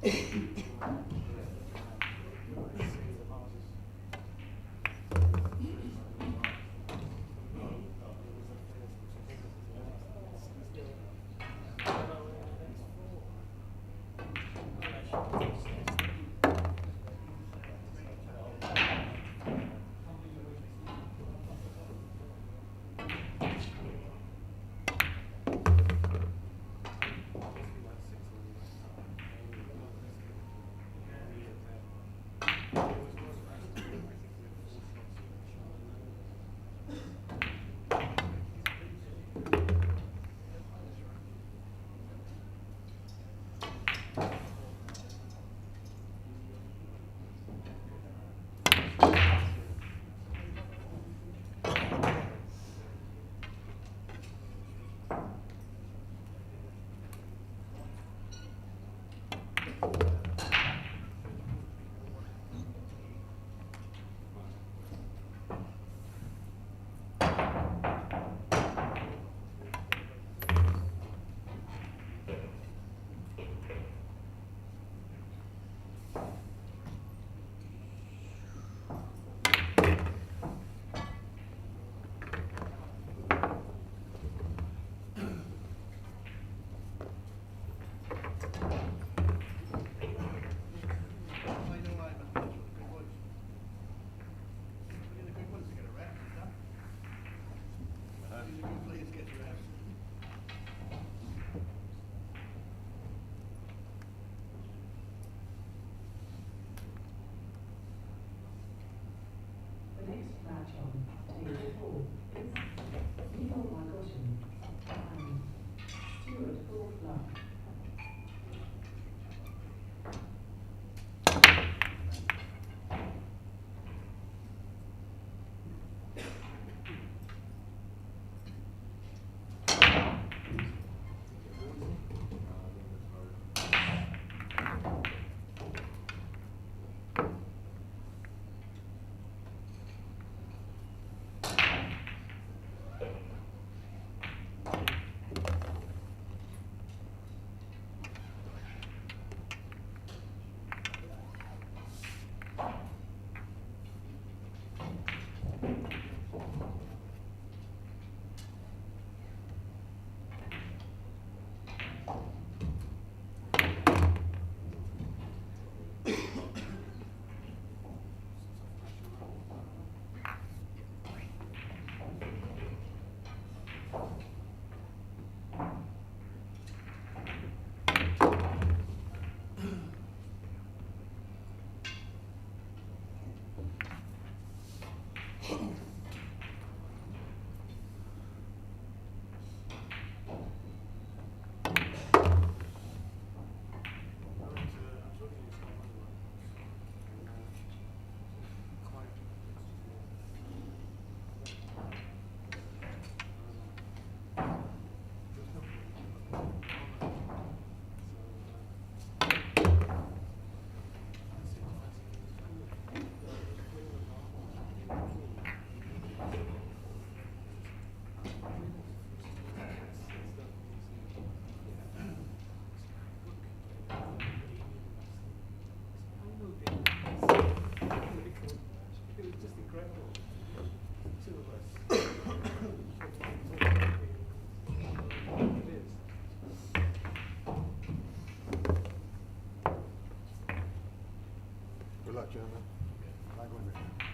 gentlemen.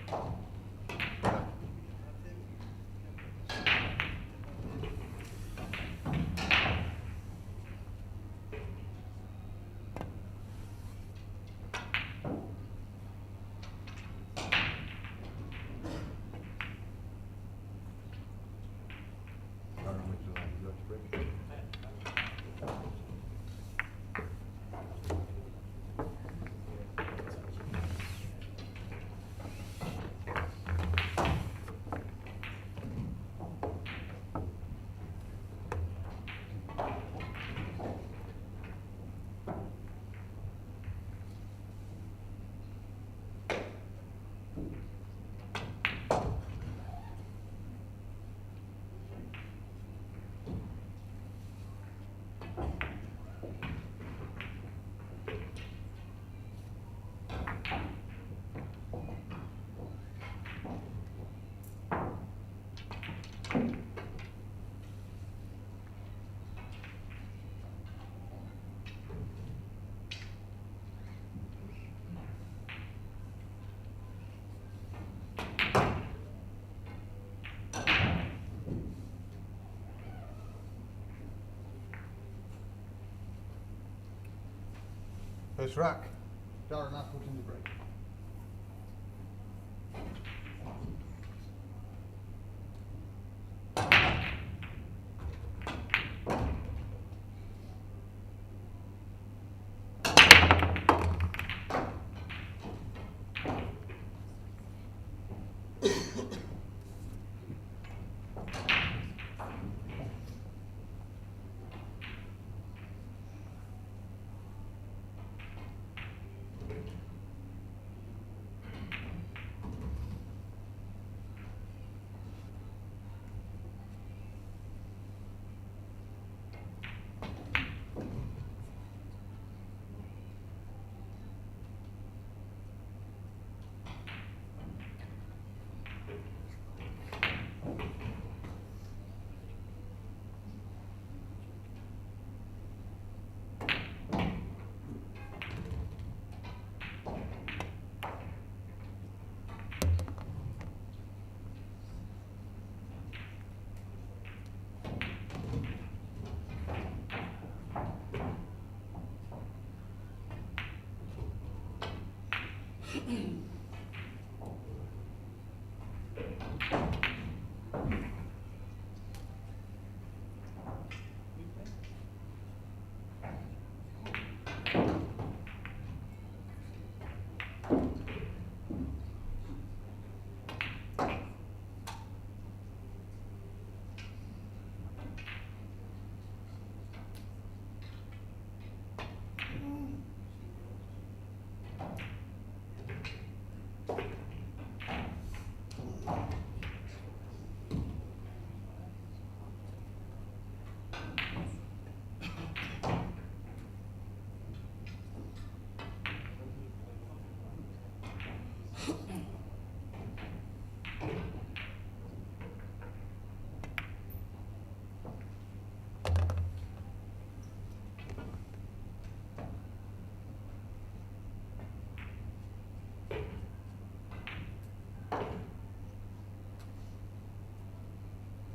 Thank you. Darren, would you like to go to break? First rack. Darren, Appleton, Prix.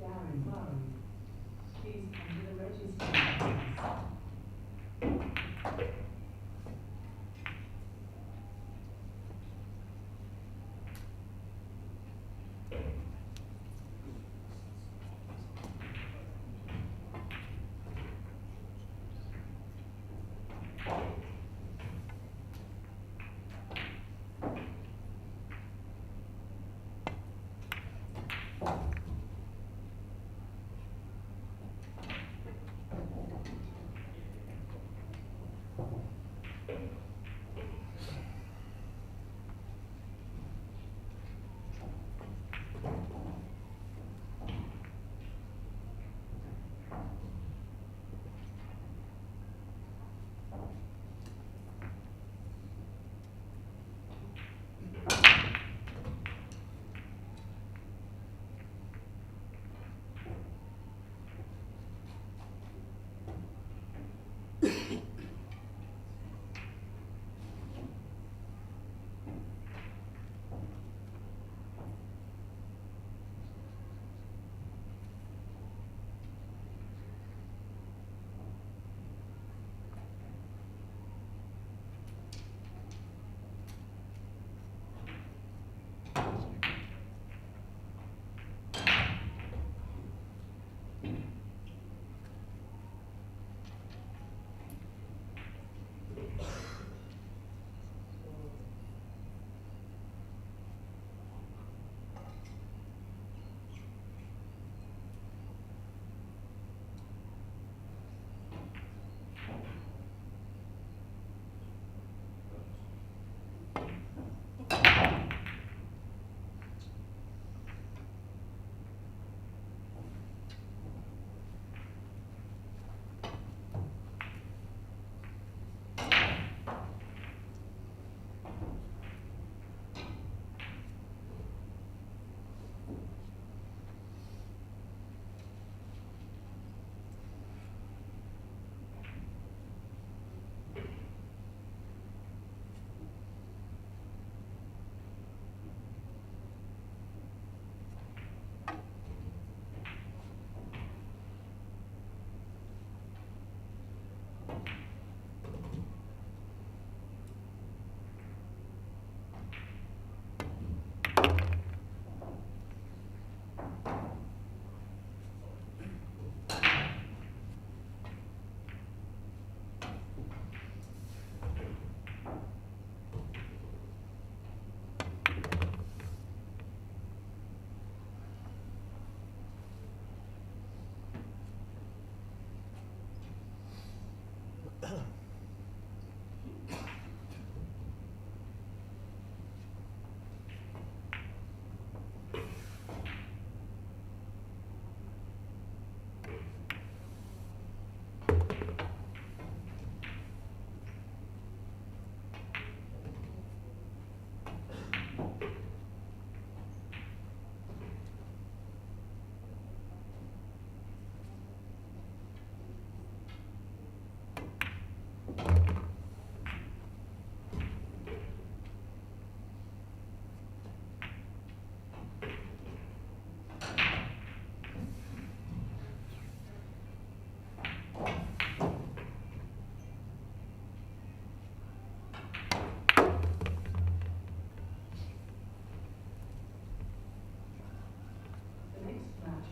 Darren, please come to the register.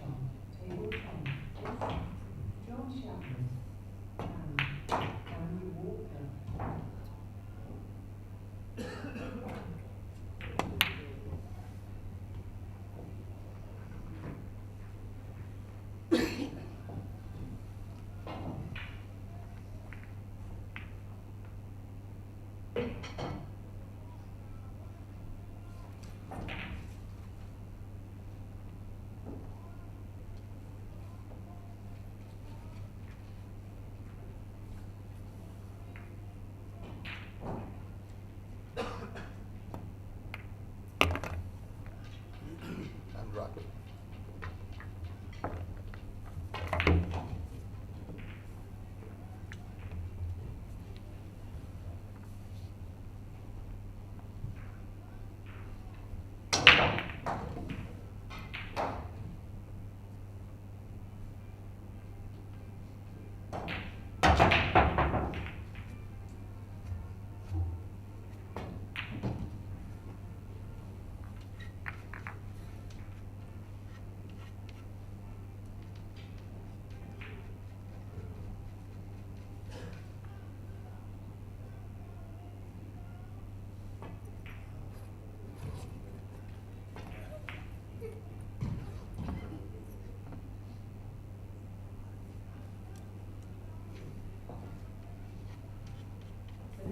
table 10, yes, John Shepherd, Danny Walker. And rack.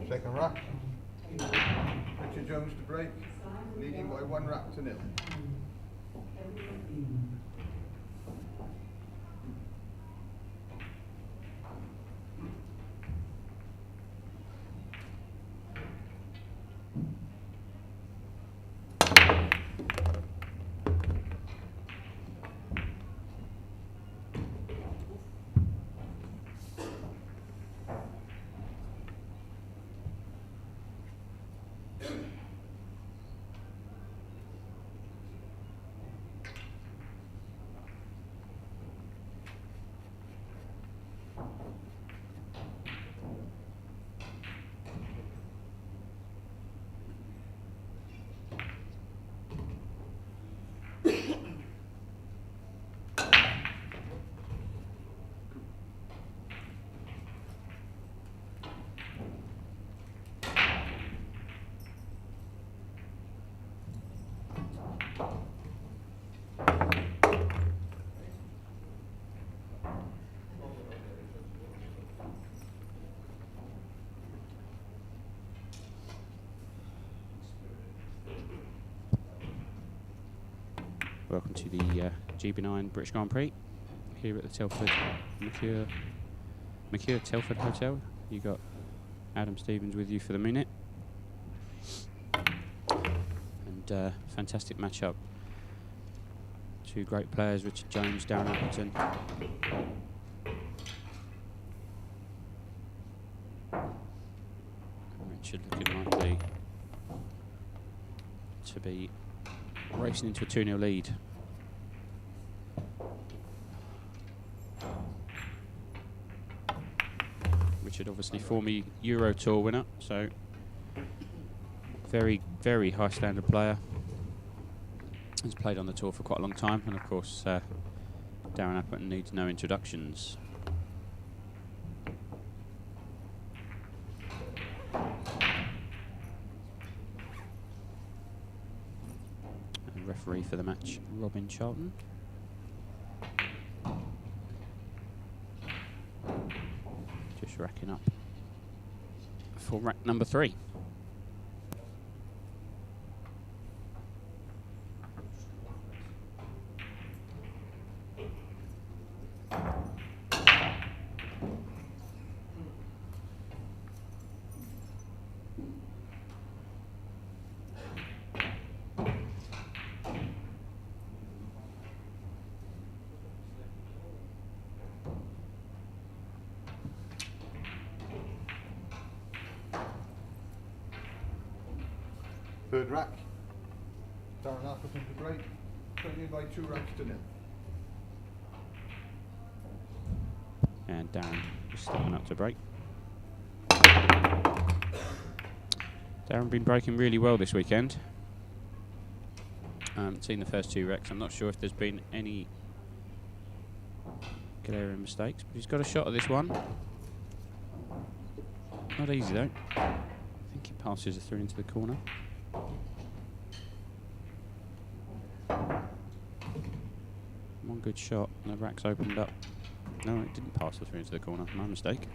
Second rack. Richard Jones to break, leading by 1 rack to 0. Welcome to the GB9 British Grand Prix here at the Telford Mercure Telford Hotel. You got Adam Stevens with you for the minute, and fantastic matchup. Two great players, Richard Jones, Darren Appleton. Richard looking likely to be racing into a 2-0 lead. Richard, obviously former Euro Tour winner, so very, very high standard player. Has played on the tour for quite a long time, and of course Darren Appleton needs no introductions. And referee for the match, Robin Charlton. Just racking up for rack number 3. Third rack. Darren Appleton to break, trailing by 2 racks to 0. And Darren just stepping up to break. Darren been breaking really well this weekend. Seen the first 2 wrecks. I'm not sure if there's been any glaring mistakes, but he's got a shot at this one. Not easy though. I think he passes it through into the corner. One good shot, and the rack's opened up. No, it didn't pass it through into the corner. My mistake.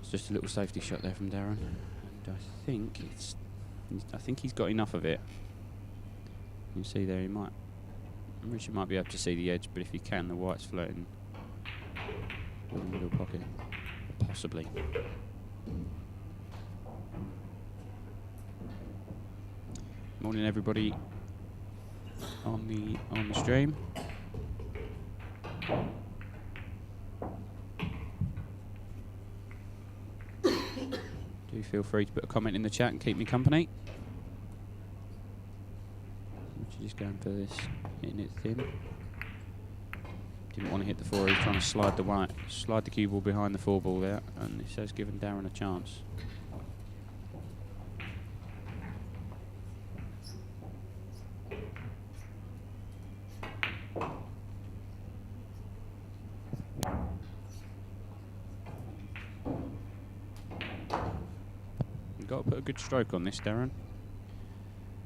It's just a little safety shot there from Darren, and I think he's got enough of it. You can see there, Richard might be able to see the edge, but if he can, the white's floating in the middle pocket, possibly. Morning, everybody on the stream. Do feel free to put a comment in the chat and keep me company. Just going for this, hitting it thin. Didn't want to hit the 4, he was trying to slide the cue ball behind the 4 ball there, and this has given Darren a chance. You've got to put a good stroke on this, Darren.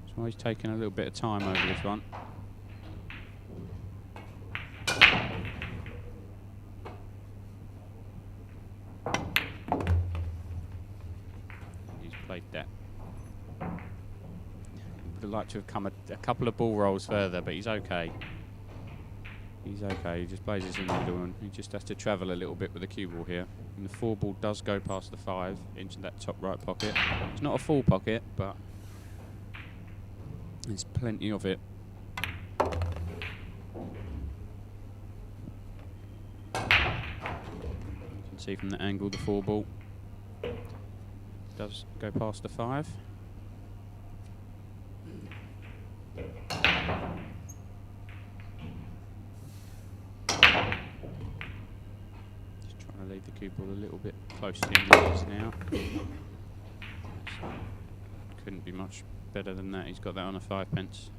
That's why he's taking a little bit of time over this one. He's played that. Would have liked to have come a couple of ball rolls further, but he's okay. He's okay, he just plays this in the middle and he just has to travel a little bit with the cue ball here. And the 4 ball does go past the 5 into that top right pocket. It's not a full pocket, but there's plenty of it. You can see from the angle the 4 ball does go past the 5. Just trying to leave the cue ball a little bit close to him than it is now. Couldn't be much better than that. He's got that on a 5 pence.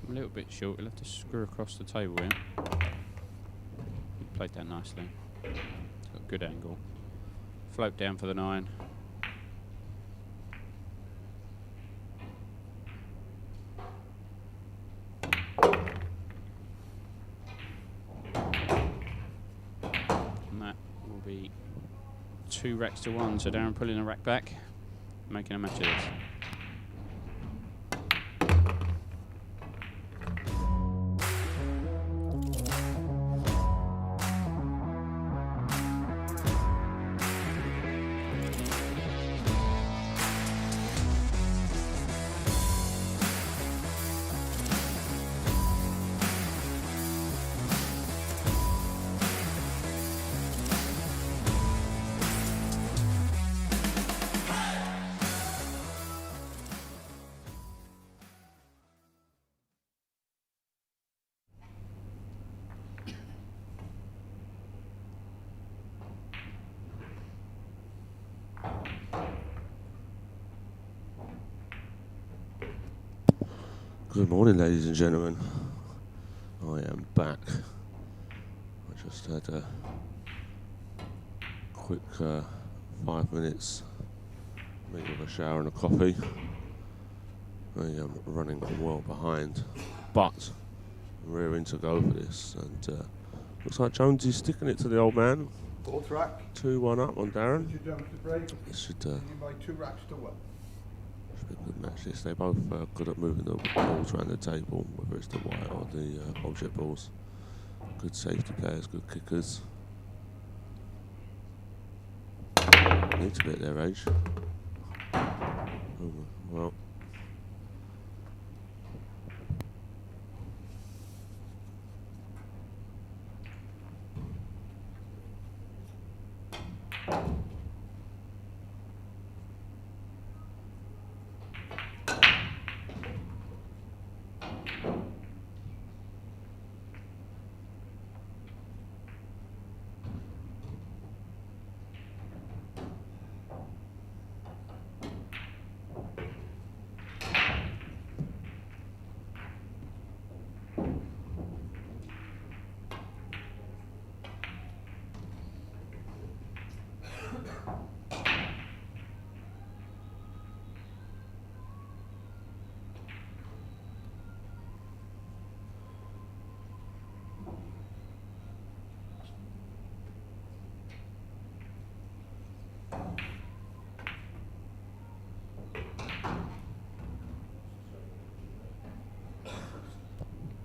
A little bit short, he'll have to screw across the table here. He played that nicely. Got a good angle. Float down for the 9. And that will be 2 racks to 1, so Darren pulling a rack back, making a match of this. Good morning, ladies and gentlemen. I am back. I just had a quick 5 minutes, me with a shower and a coffee. I am running well behind, but I'm rearing to go for this. And looks like Jonesy's sticking it to the old man. 4th rack. 2-1 up on Darren. Richard Jones to break. This should Leading by 2 racks to 1. be a good match. This, they're both good at moving the balls around the table, whether it's the white or the object balls. Good safety players, good kickers. Need to be at their age. Oh, well.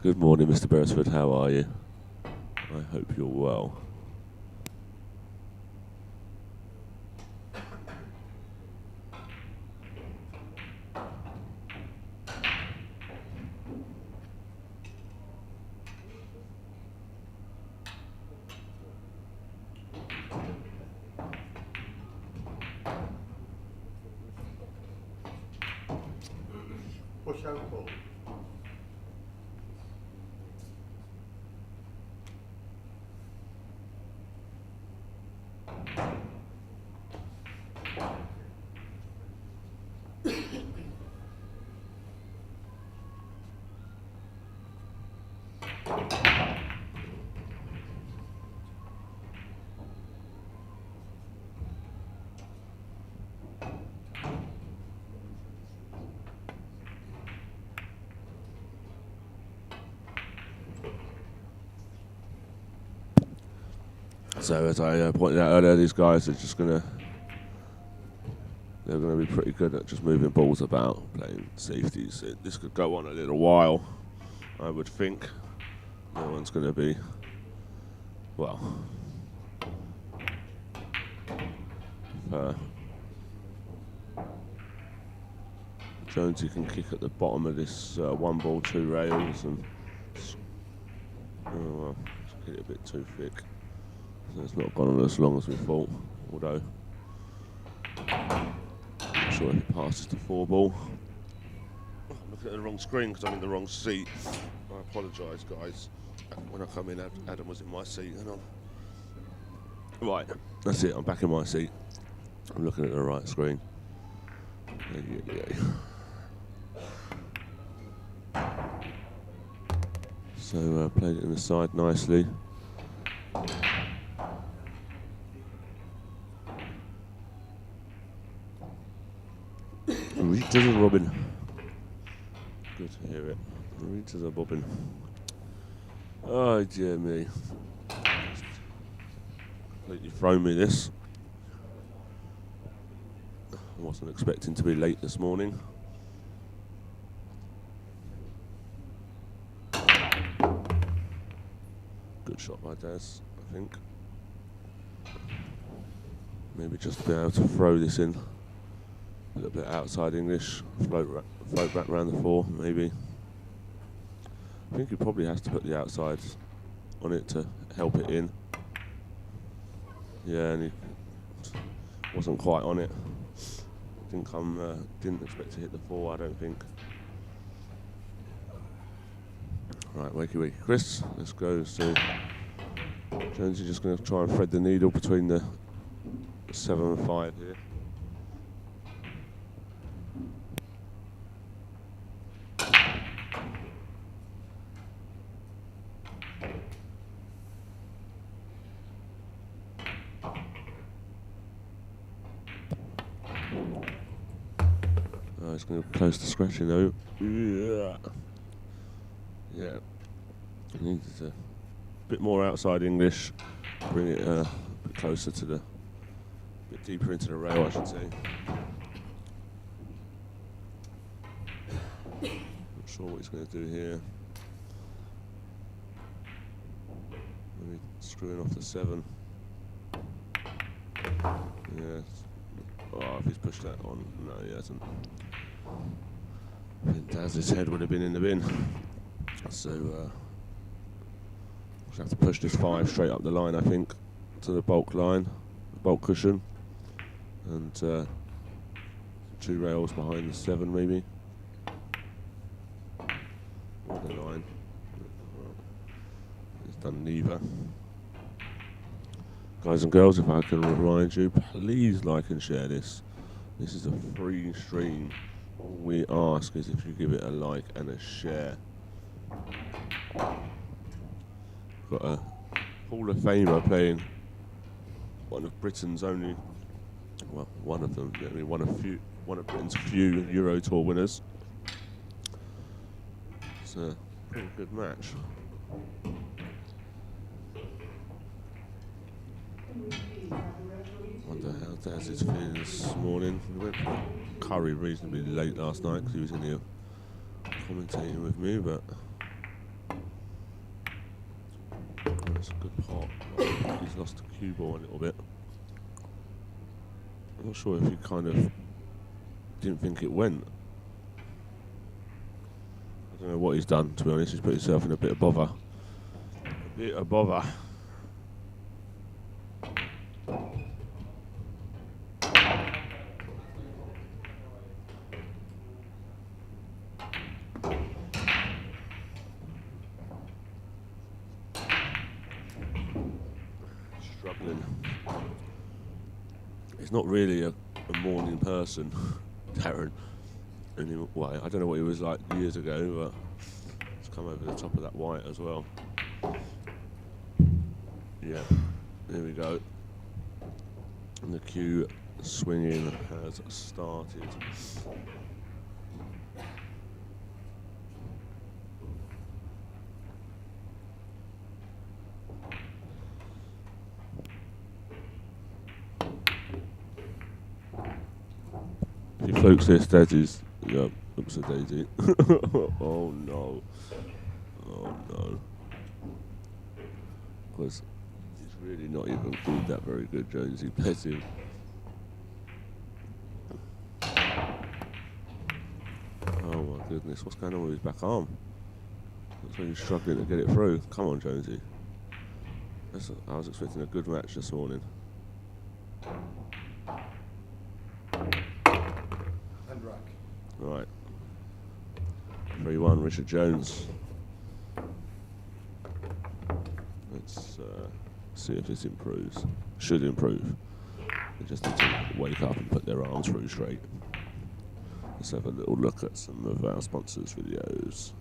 Good morning, Mr. Beresford. How are you? I hope you're well. Push out ball. So as I pointed out earlier, these guys are just they're gonna be pretty good at just moving balls about, playing safeties. This could go on a little while, I would think. No one's gonna be, well, Jonesy can kick at the bottom of this 1 ball, 2 rails, and oh well, it's hit it a bit too thick. So it's not gone on as long as we thought, although I'm not sure if it passes to 4 ball. I'm looking at the wrong screen because I'm in the wrong seat. I apologise, guys. When I come in, Adam was in my seat. Hang on. Right, that's it. I'm back in my seat. I'm looking at the right screen. So played it in the side nicely. Reaches are bobbing. Good to hear it. Reaches are bobbing. Oh dear me. Completely thrown me this. I wasn't expecting to be late this morning. Good shot by Daz, I think. Maybe just be able to throw this in. A little bit outside English, float back round the 4, maybe. I think he probably has to put the outside on it to help it in. Yeah, and he wasn't quite on it. Didn't expect to hit the 4, I don't think. Right, wakey, Chris, let's go. So Jonesy just going to try and thread the needle between the 7 and 5 here. It's going to close to scratching though. Yeah. It needs a bit more outside English. Bring it a bit closer to a bit deeper into the rail, I should say. Not sure what he's going to do here. Maybe screwing off the 7. Yeah. Oh, if he's pushed that on, no, he hasn't. I think Daz's head would have been in the bin. So, we'll have to push this 5 straight up the line, I think, to the bulk line, the bulk cushion. And 2 rails behind the 7, maybe. Or the 9. It's done neither. Guys and girls, if I can remind you, please like and share this. This is a free stream. All we ask is if you give it a like and a share. Got a Hall of Famer playing one of Britain's only, well, one of them, I mean, one of Britain's few Euro Tour winners. It's a pretty good match. Wonder how Daz is feeling this morning. We went for curry reasonably late last night because he was in here commentating with me, but That's a good pot. He's lost the cue ball a little bit. I'm not sure if he kind of didn't think it went. I don't know what he's done, to be honest. He's put himself in a bit of bother. Struggling. He's not really a morning person, Darren. Well, I don't know what he was like years ago, but he's come over the top of that white as well. Yeah, there we go. And the cue swinging has started. If he flukes this, that is, yeah, oops a daisy. Oh no. Oh no. Because he's really not even called that very good, Jonesy, bless him. Oh my goodness, what's going on with his back arm? Looks like he's struggling to get it through. Come on, Jonesy. I was expecting a good match this morning. And rack. Right. 3-1, Richard Jones. Let's see if this improves. Should improve. They just need to wake up and put their arms through straight. Let's have a little look at some of our sponsors' videos.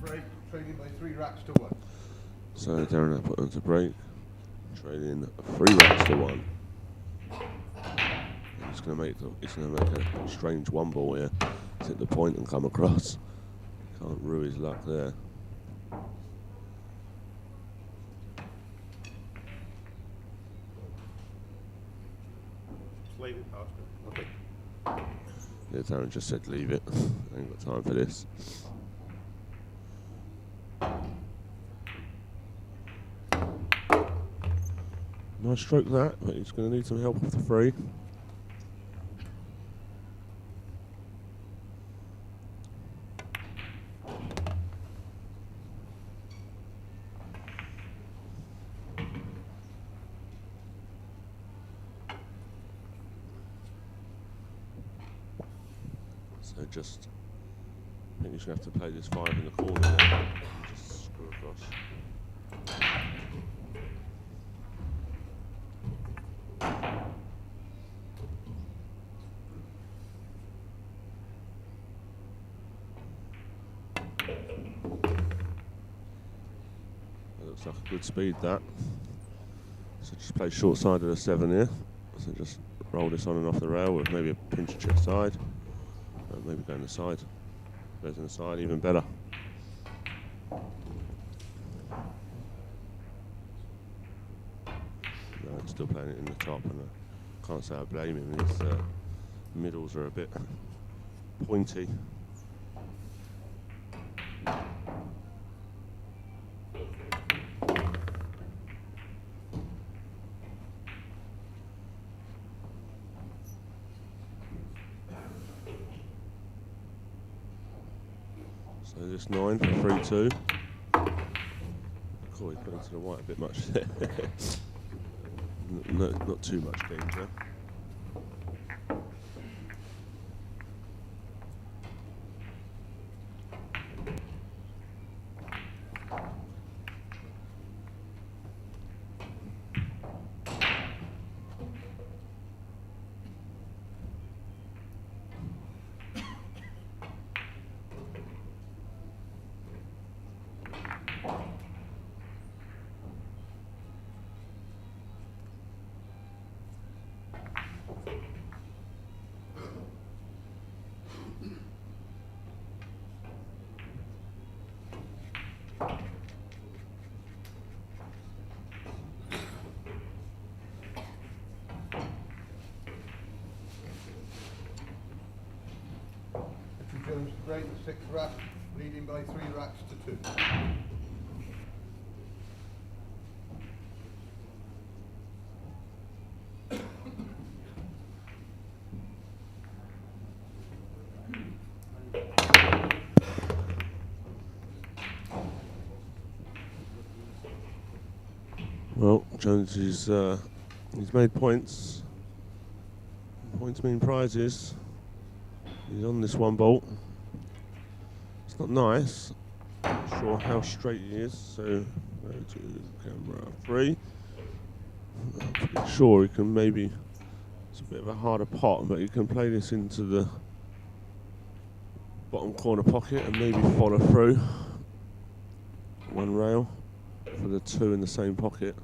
Break, trading by 3 racks to 1. So Darren Appleton to break, trading 3 racks to 1. He's going to make a strange one ball here. Hit the point and come across. Can't rue his luck there. Leave it past him. Okay. Yeah, Darren just said leave it. Ain't got time for this. Nice stroke that, but he's going to need some help with the free. So just, I think he's going to have to play this 5 in the corner now and just screw across. That looks like a good speed, that. So just play short side of the 7 here. So just roll this on and off the rail with maybe a pinch chip side. Maybe go on the side. Goes on the side, even better. No, I'm still playing it in the top, and I can't say I blame him. His middles are a bit pointy. So just 9 for 3-2. Cool, he put into the white a bit much there. Not too much danger. break the 6th rack, leading by 3 racks to 2. Well, Jones he's made points. Points mean prizes. He's on this one bolt. It's not nice. Not sure how straight he is. So go to camera 3. I'm pretty sure he can maybe. It's a bit of a harder pot, but you can play this into the bottom corner pocket and maybe follow through one rail for the 2 in the same pocket.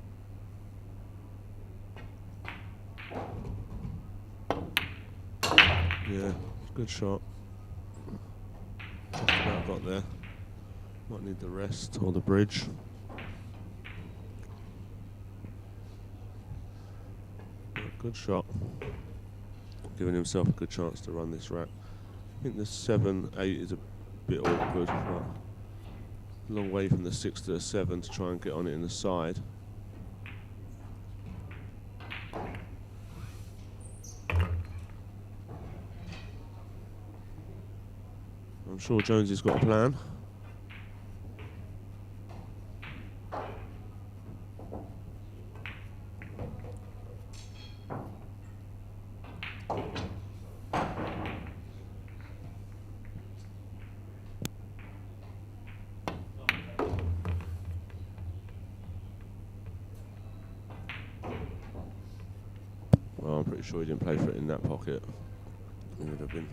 Yeah, good shot. Just about got there. Might need the rest or the bridge. But good shot. Giving himself a good chance to run this rack. I think the 7-8 is a bit awkward, but a long way from the 6 to the 7 to try and get on it in the side. I'm sure Jonesy's got a plan. Well, I'm pretty sure he didn't play for it in that pocket. He would have been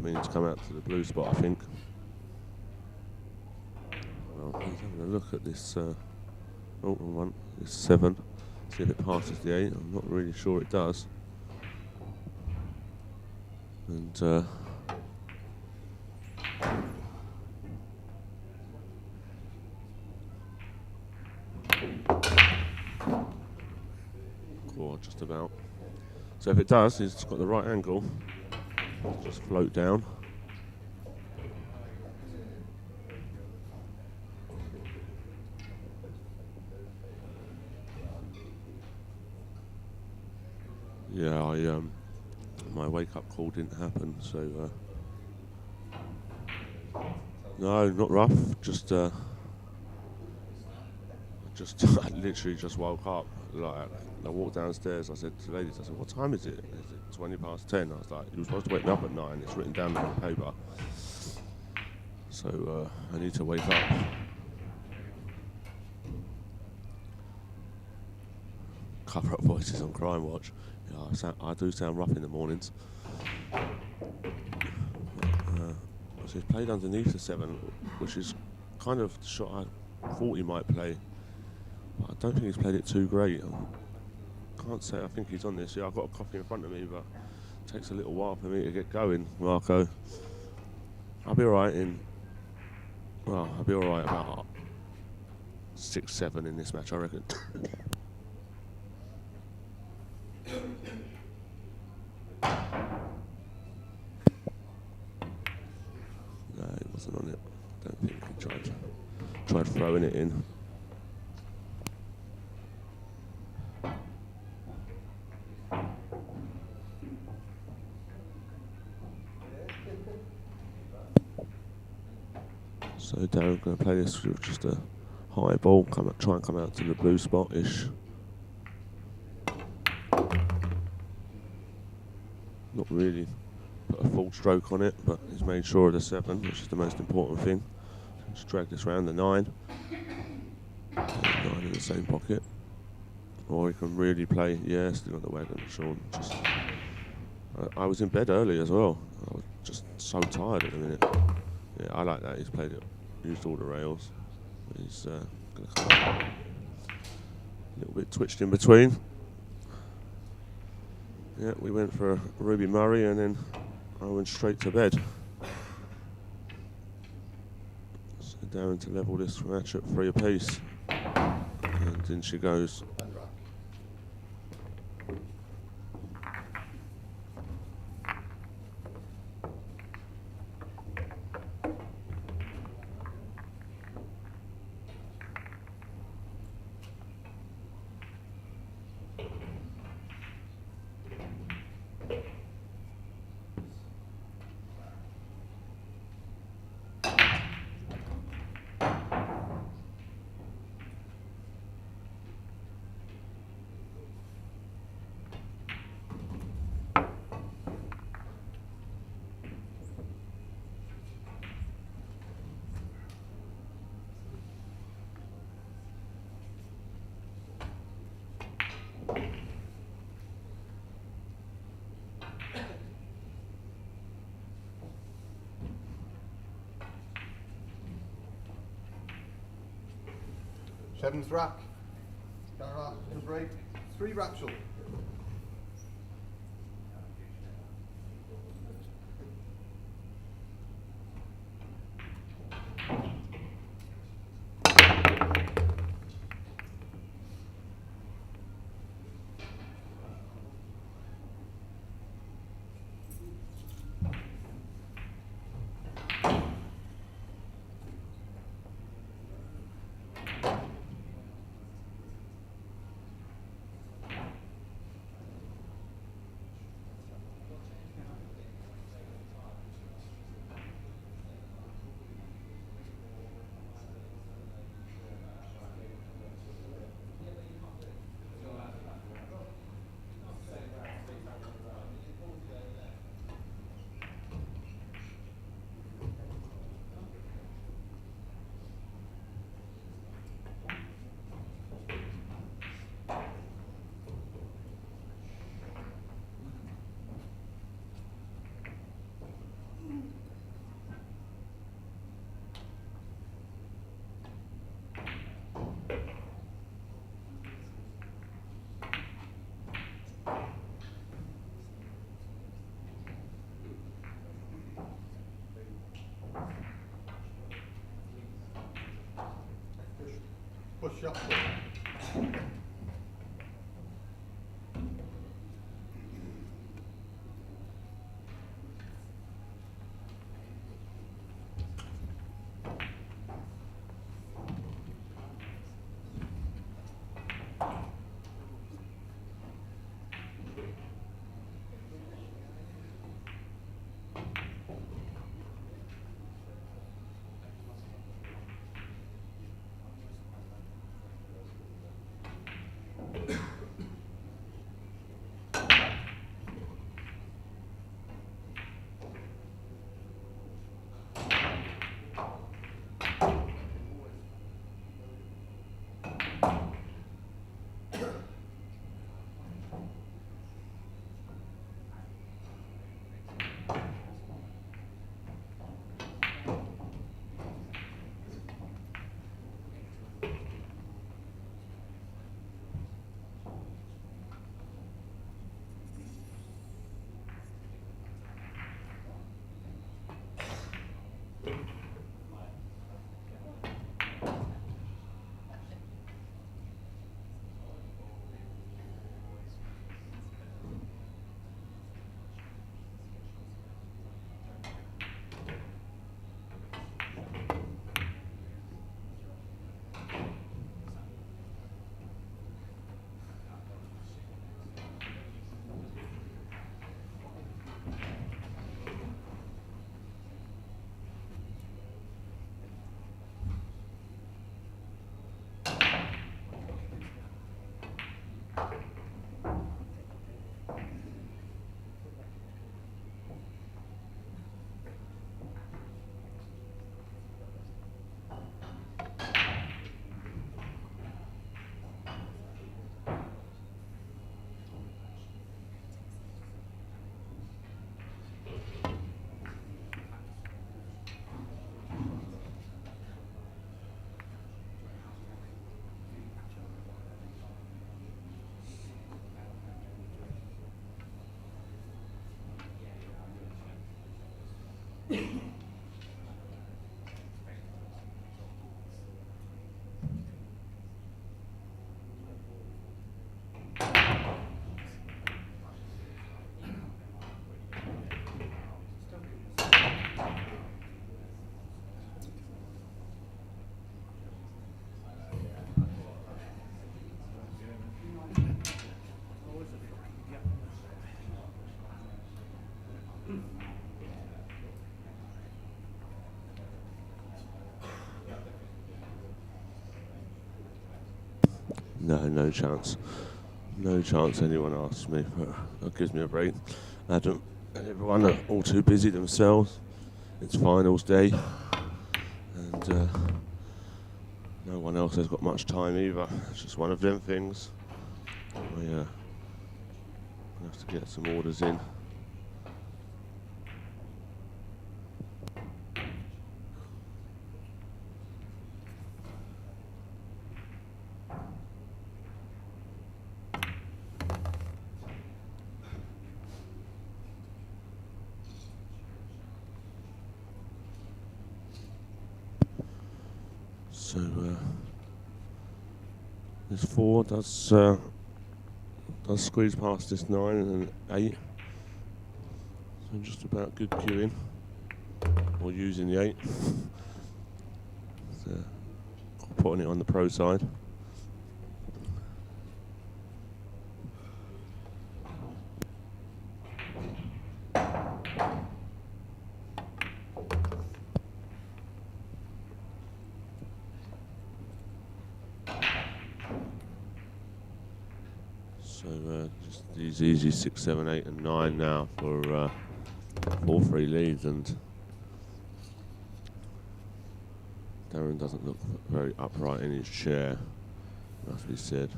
meaning to come out to the blue spot, I think. Well, he's having a look at this. Wrong one. This 7. See if it passes the 8. I'm not really sure it does. And just about. So if it does, he's got the right angle. Just float down. Yeah, my wake-up call didn't happen, so no, not rough. Just I literally just woke up. Like, I walked downstairs. I said to the ladies, I said, "What time is it?" They said, 20 past 10. I was like, "You were supposed to wake me up at 9. It's written down on the paper." So I need to wake up. Cover up voices on Crime Watch. Yeah, I do sound rough in the mornings. So he's played underneath the 7, which is kind of the shot I thought he might play. But I don't think he's played it too great. I can't say I think he's on this. Yeah, I've got a copy in front of me, but it takes a little while for me to get going, Marco. I'll be alright I'll be alright about 6-7 in this match, I reckon. No, he wasn't on it. I don't think he tried throwing it in. So Darren's going to play this with just a high ball, try and come out to the blue spot-ish. Not really put a full stroke on it, but he's made sure of the 7, which is the most important thing. Just drag this round the 9. 9 in the same pocket. Or he can really play, yeah, still on the wagon, Sean. Just, I was in bed early as well. I was just so tired at the minute. Yeah, I like that. He's played it, used all the rails. He's going to come up. A little bit twitched in between. Yeah, we went for Ruby Murray and then I went straight to bed. So Darren to level this match at 3 apiece. And in she goes. 7th rack. Darren to break. 3 racks up. Push up. No chance. No chance anyone asks me, that gives me a break. Adam and everyone are all too busy themselves. It's finals day, and no one else has got much time either. It's just one of them things. We have to get some orders in. So this 4 does squeeze past this 9 and an 8. So just about good queuing, or using the 8. So putting it on the pro side. So just these easy 6, 7, 8 and 9 now for 4-3 leads, and Darren doesn't look very upright in his chair, must be said.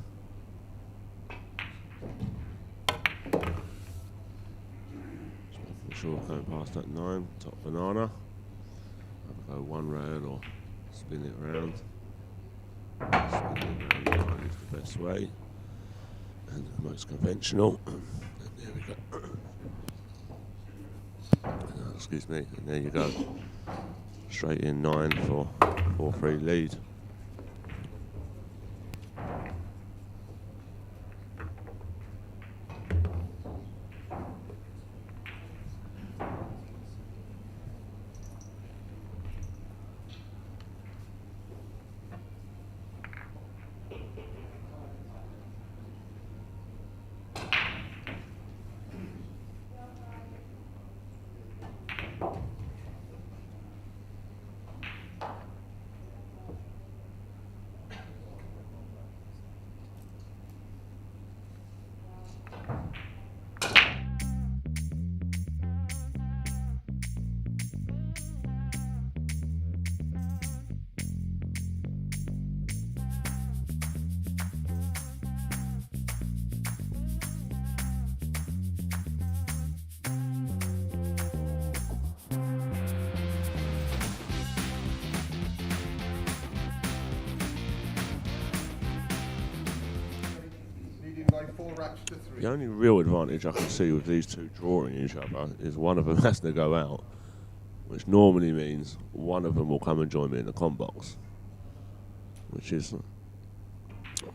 Just sure going past that 9, top banana. I'll go one rail or spin it around. Spin it around 9 is the best way and the most conventional. And there we go. Excuse me, and there you go. Straight in 9 for 4-3 lead. Leading by 4 racks to 3. The only real advantage I can see with these two drawing each other is one of them has to go out, which normally means one of them will come and join me in the comp box, which is a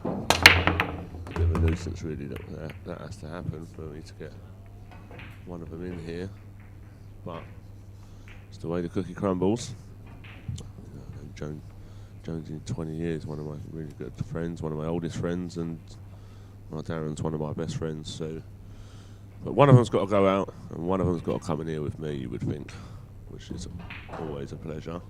bit of a nuisance really that has to happen for me to get one of them in here, but it's the way the cookie crumbles. Jones in 20 years, one of my really good friends, one of my oldest friends, and Darren's one of my best friends. So, but one of them's got to go out, and one of them's got to come in here with me, you would think, which is always a pleasure.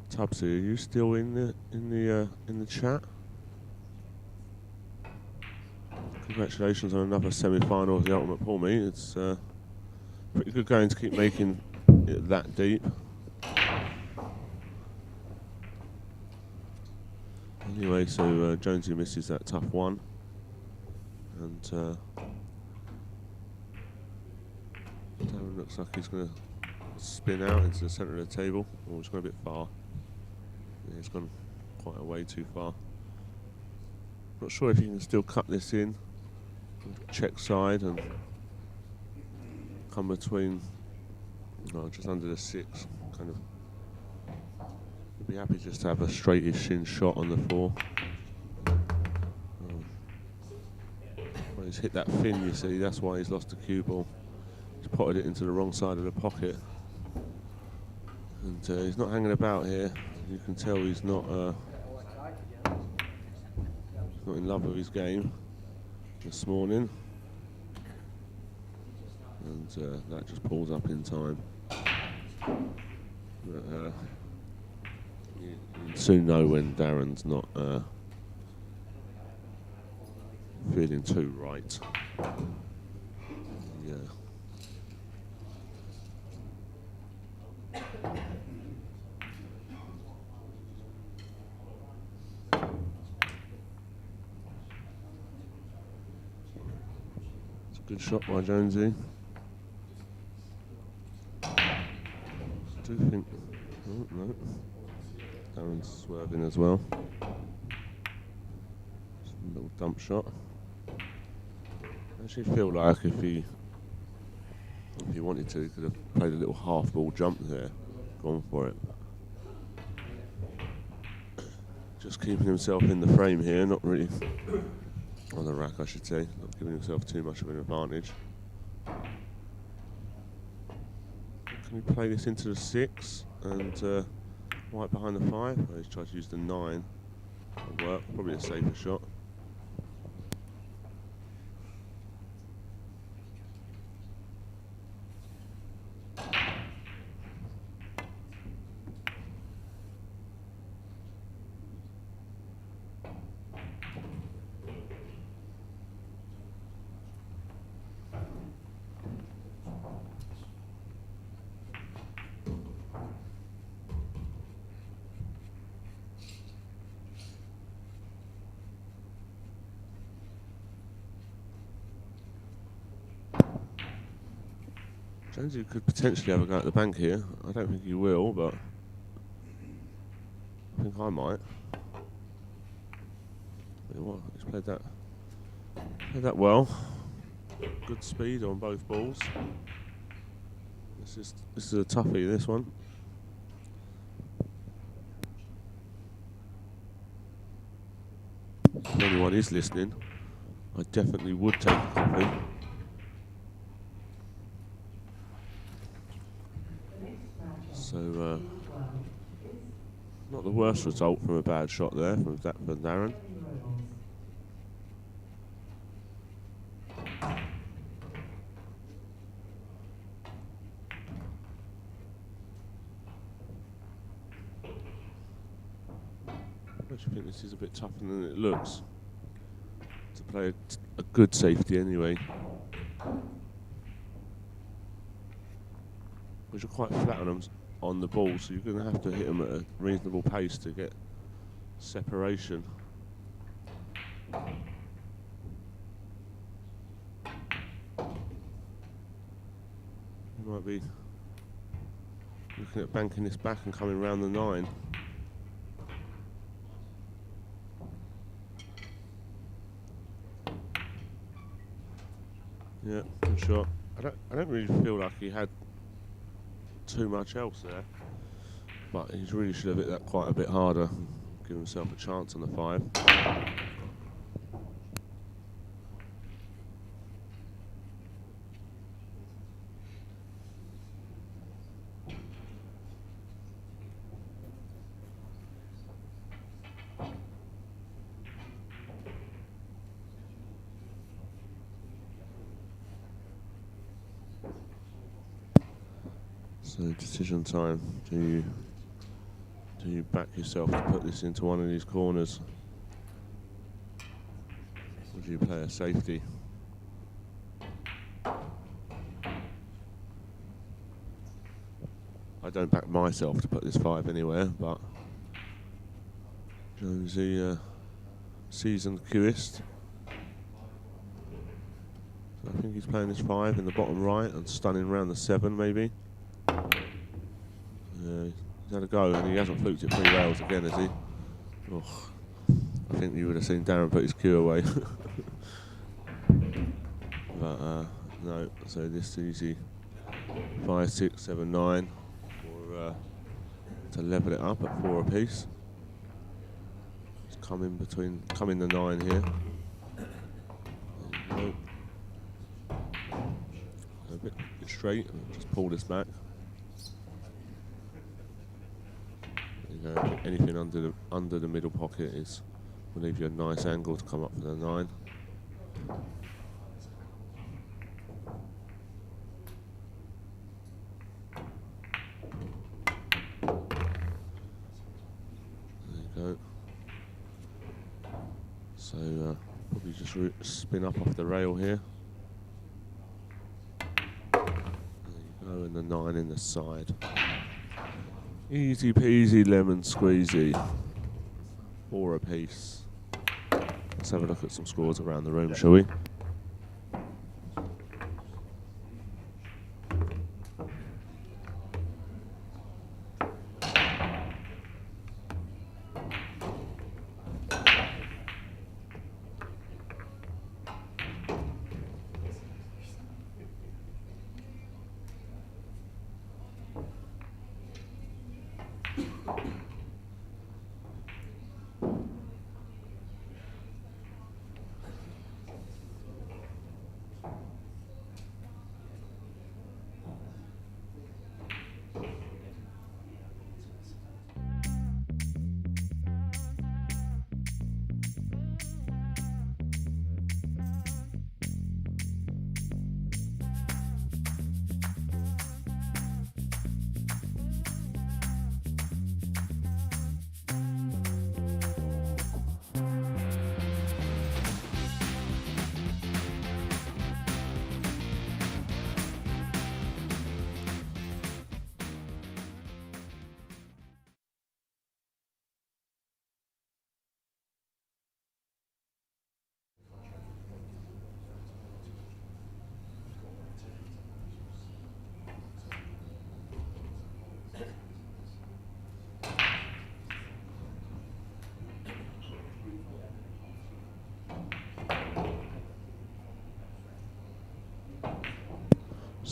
Tubbsy, are you still in the chat? Congratulations on another semi-final of the Ultimate Pool Meet. It's pretty good going to keep making it that deep. Anyway, so Jonesy misses that tough one, and Darren looks like he's going to spin out into the centre of the table. Oh, he's gone a bit far. Yeah, he's gone quite a way too far. Not sure if you can still cut this in, check side, and come between, just under the 6, kind of. I'd be happy just to have a straightish in shot on the 4. Well, he's hit that fin, you see, that's why he's lost the cue ball. He's potted it into the wrong side of the pocket. And he's not hanging about here. You can tell he's not in love with his game this morning. And that just pulls up in time. But, you soon know when Darren's not feeling too right. Yeah. It's a good shot by Jonesy. I do think. Oh, no. Darren's swerving as well. Just a little dump shot. I actually feel like if he If he wanted to, he could have played a little half ball jump there, gone for it. Just keeping himself in the frame here, not really on the rack, I should say, not giving himself too much of an advantage. Can he play this into the 6 and right behind the 5? Oh, he's tried to use the 9. That'll work, probably a safer shot. Jonesy could potentially have a go at the bank here. I don't think he will, but I think I might. Well, he's played that well. Good speed on both balls. This is a toughie, this one. If anyone is listening, I definitely would take a copy. So, not the worst result from a bad shot there from Darren. I actually think this is a bit tougher than it looks. To play a good safety anyway. Which are quite flat on the ball, so you're going to have to hit them at a reasonable pace to get separation. You might be looking at banking this back and coming round the 9. Yeah, good shot. I don't really feel like he had too much else there, but he really should have hit that quite a bit harder, give himself a chance on the 5. So decision time. Do you back yourself to put this into one of these corners? Or do you play a safety? I don't back myself to put this 5 anywhere, but Jonesy, seasoned cueist. So I think he's playing this 5 in the bottom right and stunning round the 7 maybe. He's had a go and he hasn't fluked it 3 rails again, has he? Oh, I think you would have seen Darren put his cue away. But no, so this easy 5, 6, 7, 9 for, to level it up at 4 apiece. Just come in the 9 here. There you go. A bit straight, just pull this back. Anything under the middle pocket will leave you a nice angle to come up for the 9. There you go. So probably just spin up off the rail here. There you go, and the 9 in the side. Easy peasy lemon squeezy. 4 apiece. Let's have a look at some scores around the room, shall we?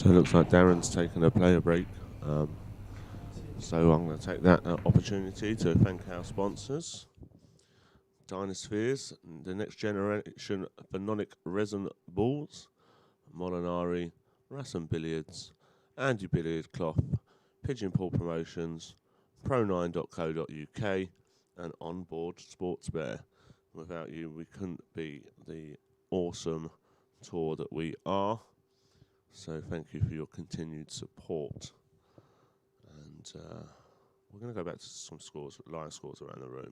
So it looks like Darren's taken a player break. So I'm going to take that opportunity to thank our sponsors. Dynaspheres, the next generation phononic resin balls, Molinari, Rasson Billiards, Andy Billiard Cloth, Pigeon Pool Promotions, pro9.co.uk, and Onboard Sports Bear. Without you, we couldn't be the awesome tour that we are. So thank you for your continued support. And we're going to go back to some scores, live scores around the room.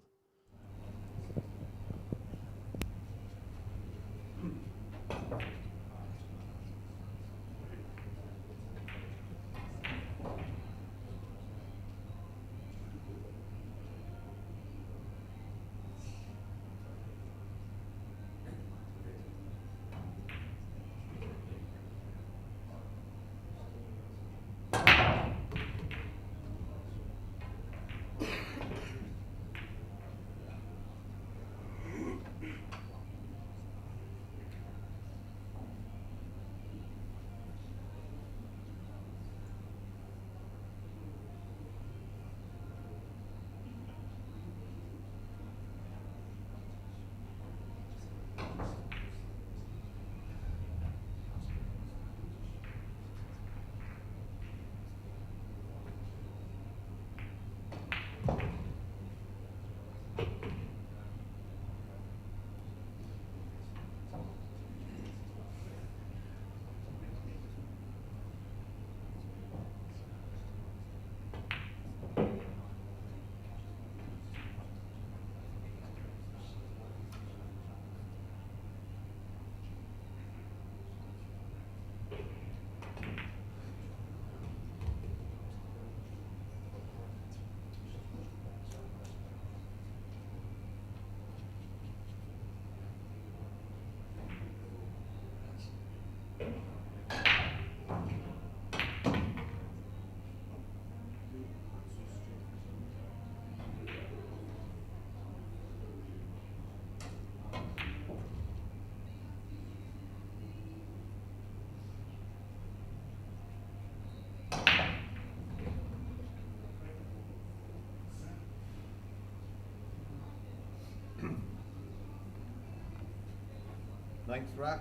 Ninth rack.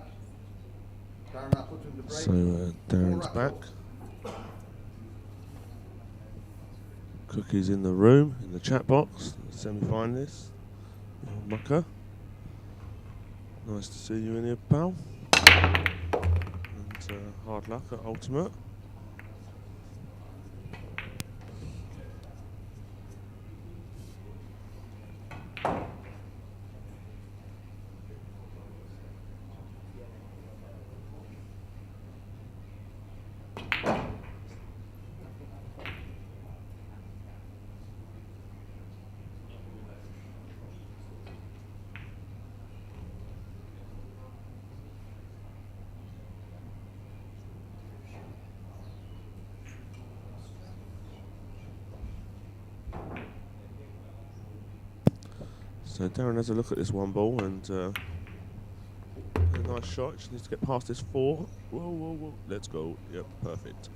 Darren Appleton to break. So Darren's back. All. Cookies in the room, in the chat box, the semi-finalists. Mucker. Nice to see you in here, pal. And hard luck at Ultimate. So Darren has a look at this one ball and a nice shot. Just needs to get past this 4. Whoa, whoa, whoa. Let's go. Yep, perfect.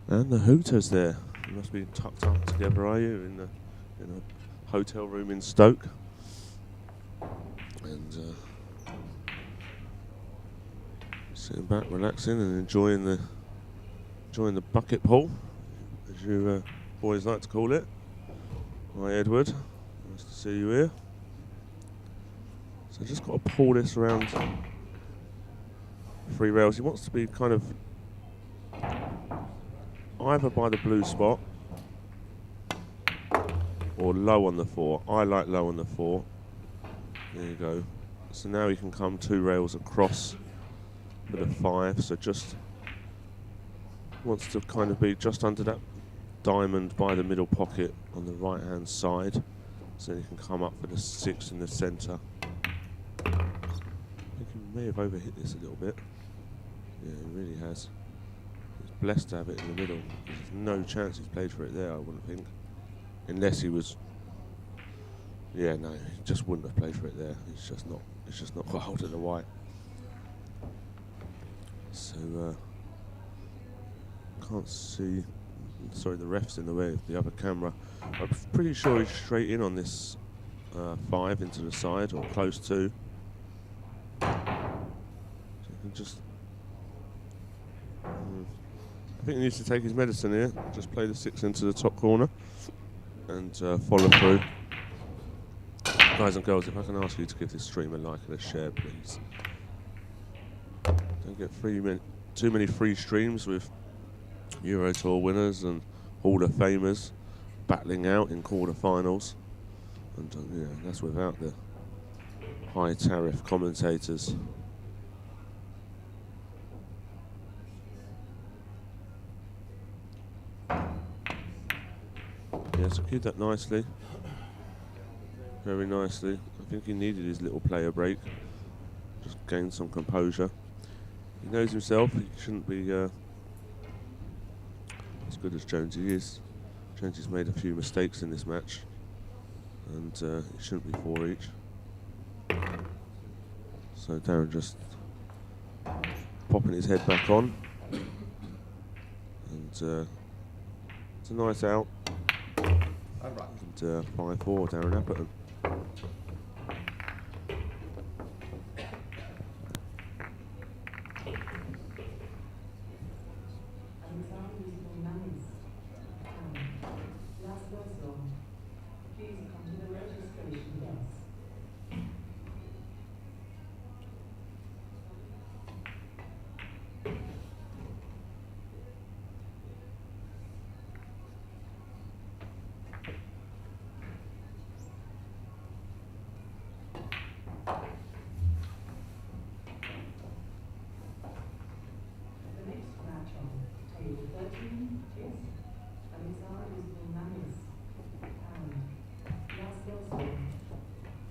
And the Hooters there. You must be tucked up together, are you, in a hotel room in Stoke? And sitting back, relaxing, and enjoying the bucket pool, as you boys like to call it. Hi, Edward. Nice to see you here. So just got to pull this around 3 rails. He wants to be kind of either by the blue spot or low on the 4. I like low on the 4. There you go. So now you can come 2 rails across with a 5. So just wants to kind of be just under that diamond by the middle pocket on the right hand side, so he can come up for the 6 in the centre. I think he may have overhit this a little bit. Yeah, he really has. He's blessed to have it in the middle. There's no chance he's played for it there, I wouldn't think. Unless he was... Yeah, no, he just wouldn't have played for it there. It's just not wild to the white. So, can't see... Sorry, the ref's in the way of the other camera. I'm pretty sure he's straight in on this 5 into the side, or close to. So you can just... I think he needs to take his medicine here. Just play the 6 into the top corner and follow through. Guys and girls, if I can ask you to give this stream a like and a share, please. Don't get too many free streams with Euro Tour winners and Hall of Famers battling out in quarter-finals. And yeah, that's without the high tariff commentators. Yeah, secured that nicely. Very nicely. I think he needed his little player break. Just gain some composure. He knows himself, he shouldn't be as good as Jonesy is. Jonesy's made a few mistakes in this match, and he shouldn't be 4 each. So Darren just popping his head back on. And it's a nice out. And 5-4, Darren Appleton.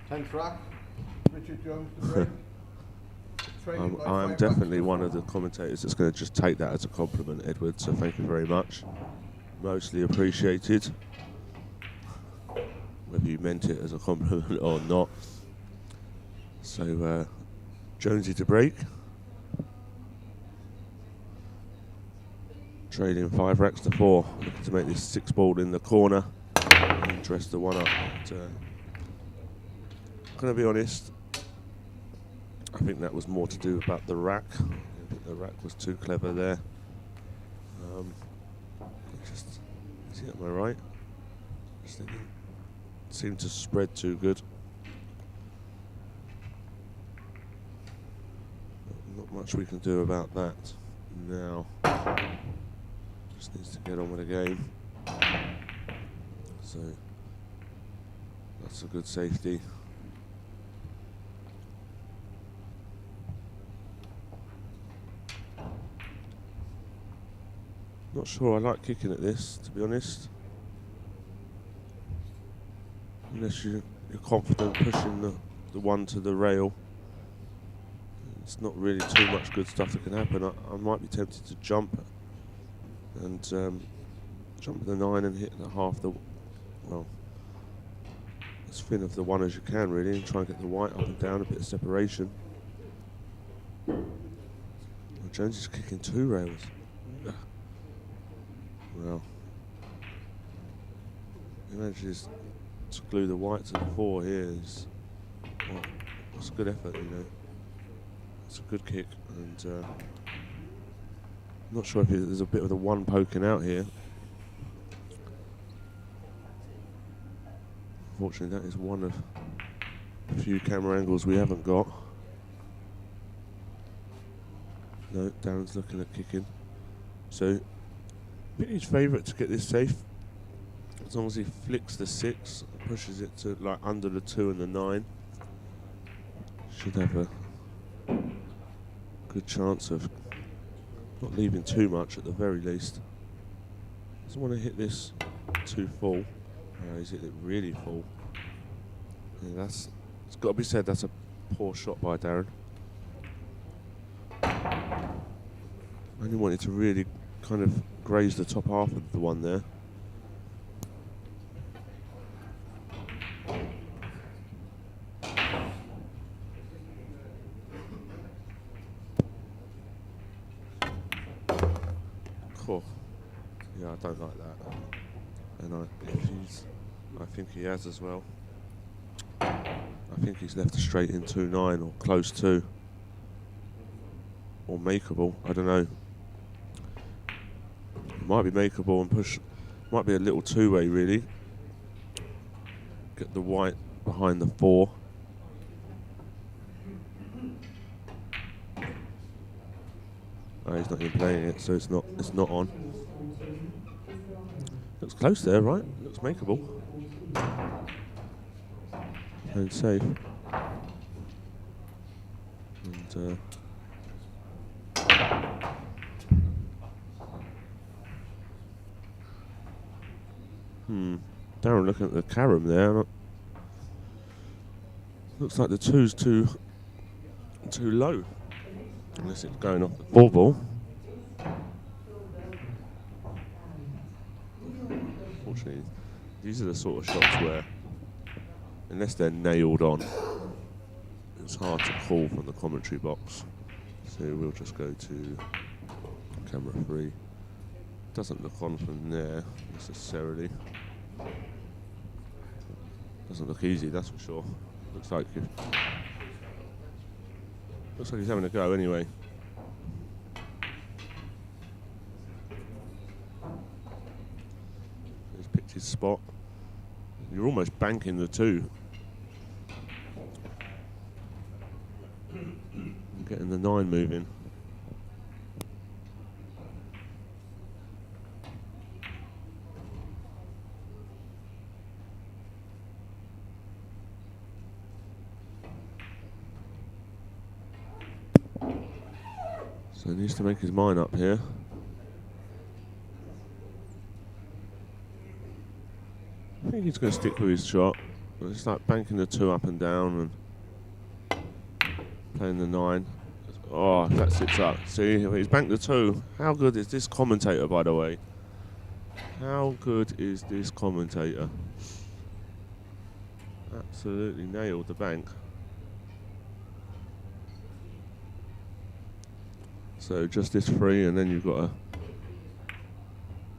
Tenth rack, Richard Jones to break. I'm definitely one of the commentators that's going to just take that as a compliment, Edward, so thank you very much. Mostly appreciated. Whether you meant it as a compliment or not. So, Jonesy to break. Trading 5 racks to 4. Looking to make this 6 ball in the corner and dress the one up. But, I'm going to be honest, I think that was more to do about the rack. I think the rack was too clever there. Is he at my right? Just thinking, seemed to spread too good. Not much we can do about that now. Just needs to get on with the game. So that's a good safety. Not sure I like kicking at this, to be honest. Unless you're confident pushing the one to the rail. It's not really too much good stuff that can happen. I might be tempted to jump and jump the 9 and hit the half the, well, as thin of the 1 as you can really, and try and get the white up and down, a bit of separation. Well, Jones is kicking 2 rails. Well, he manages to glue the white to the 4 here. Well, it's a good effort, you know. It's a good kick, and I'm not sure if there's a bit of the 1 poking out here. Unfortunately, that is one of a few camera angles we haven't got. No, Darren's looking at kicking. So, I think his favourite to get this safe, as long as he flicks the 6, pushes it to like under the 2 and the 9, should have a good chance of Not leaving too much at the very least. Doesn't want to hit this too full. He's hit it really full. Yeah, it's got to be said, that's a poor shot by Darren. Only wanted to really kind of graze the top half of the one there. Cool. Yeah, I don't like that. And I think he has as well. I think he's left a straight in 2-9 or close to. Or makeable, I don't know. It might be makeable and push, might be a little two-way really. Get the white behind the 4. Oh, he's not even playing it, so it's not on. Looks close there, right? Looks makeable. And safe. And Darren looking at the carom there. Looks like the 2's too low. Unless it's going off the 4 ball. Unfortunately, these are the sort of shots where, unless they're nailed on, it's hard to call from the commentary box. So we'll just go to camera 3. Doesn't look on from there necessarily. Doesn't look easy, that's for sure. Looks like he's having a go anyway. He's picked his spot. You're almost banking the 2. And getting the 9 moving. So he needs to make his mind up here. I think he's going to stick with his shot. It's like banking the 2 up and down and playing the 9. Oh, that sits up. See, he's banked the 2. How good is this commentator, by the way? How good is this commentator? Absolutely nailed the bank. So just this 3, and then you've got a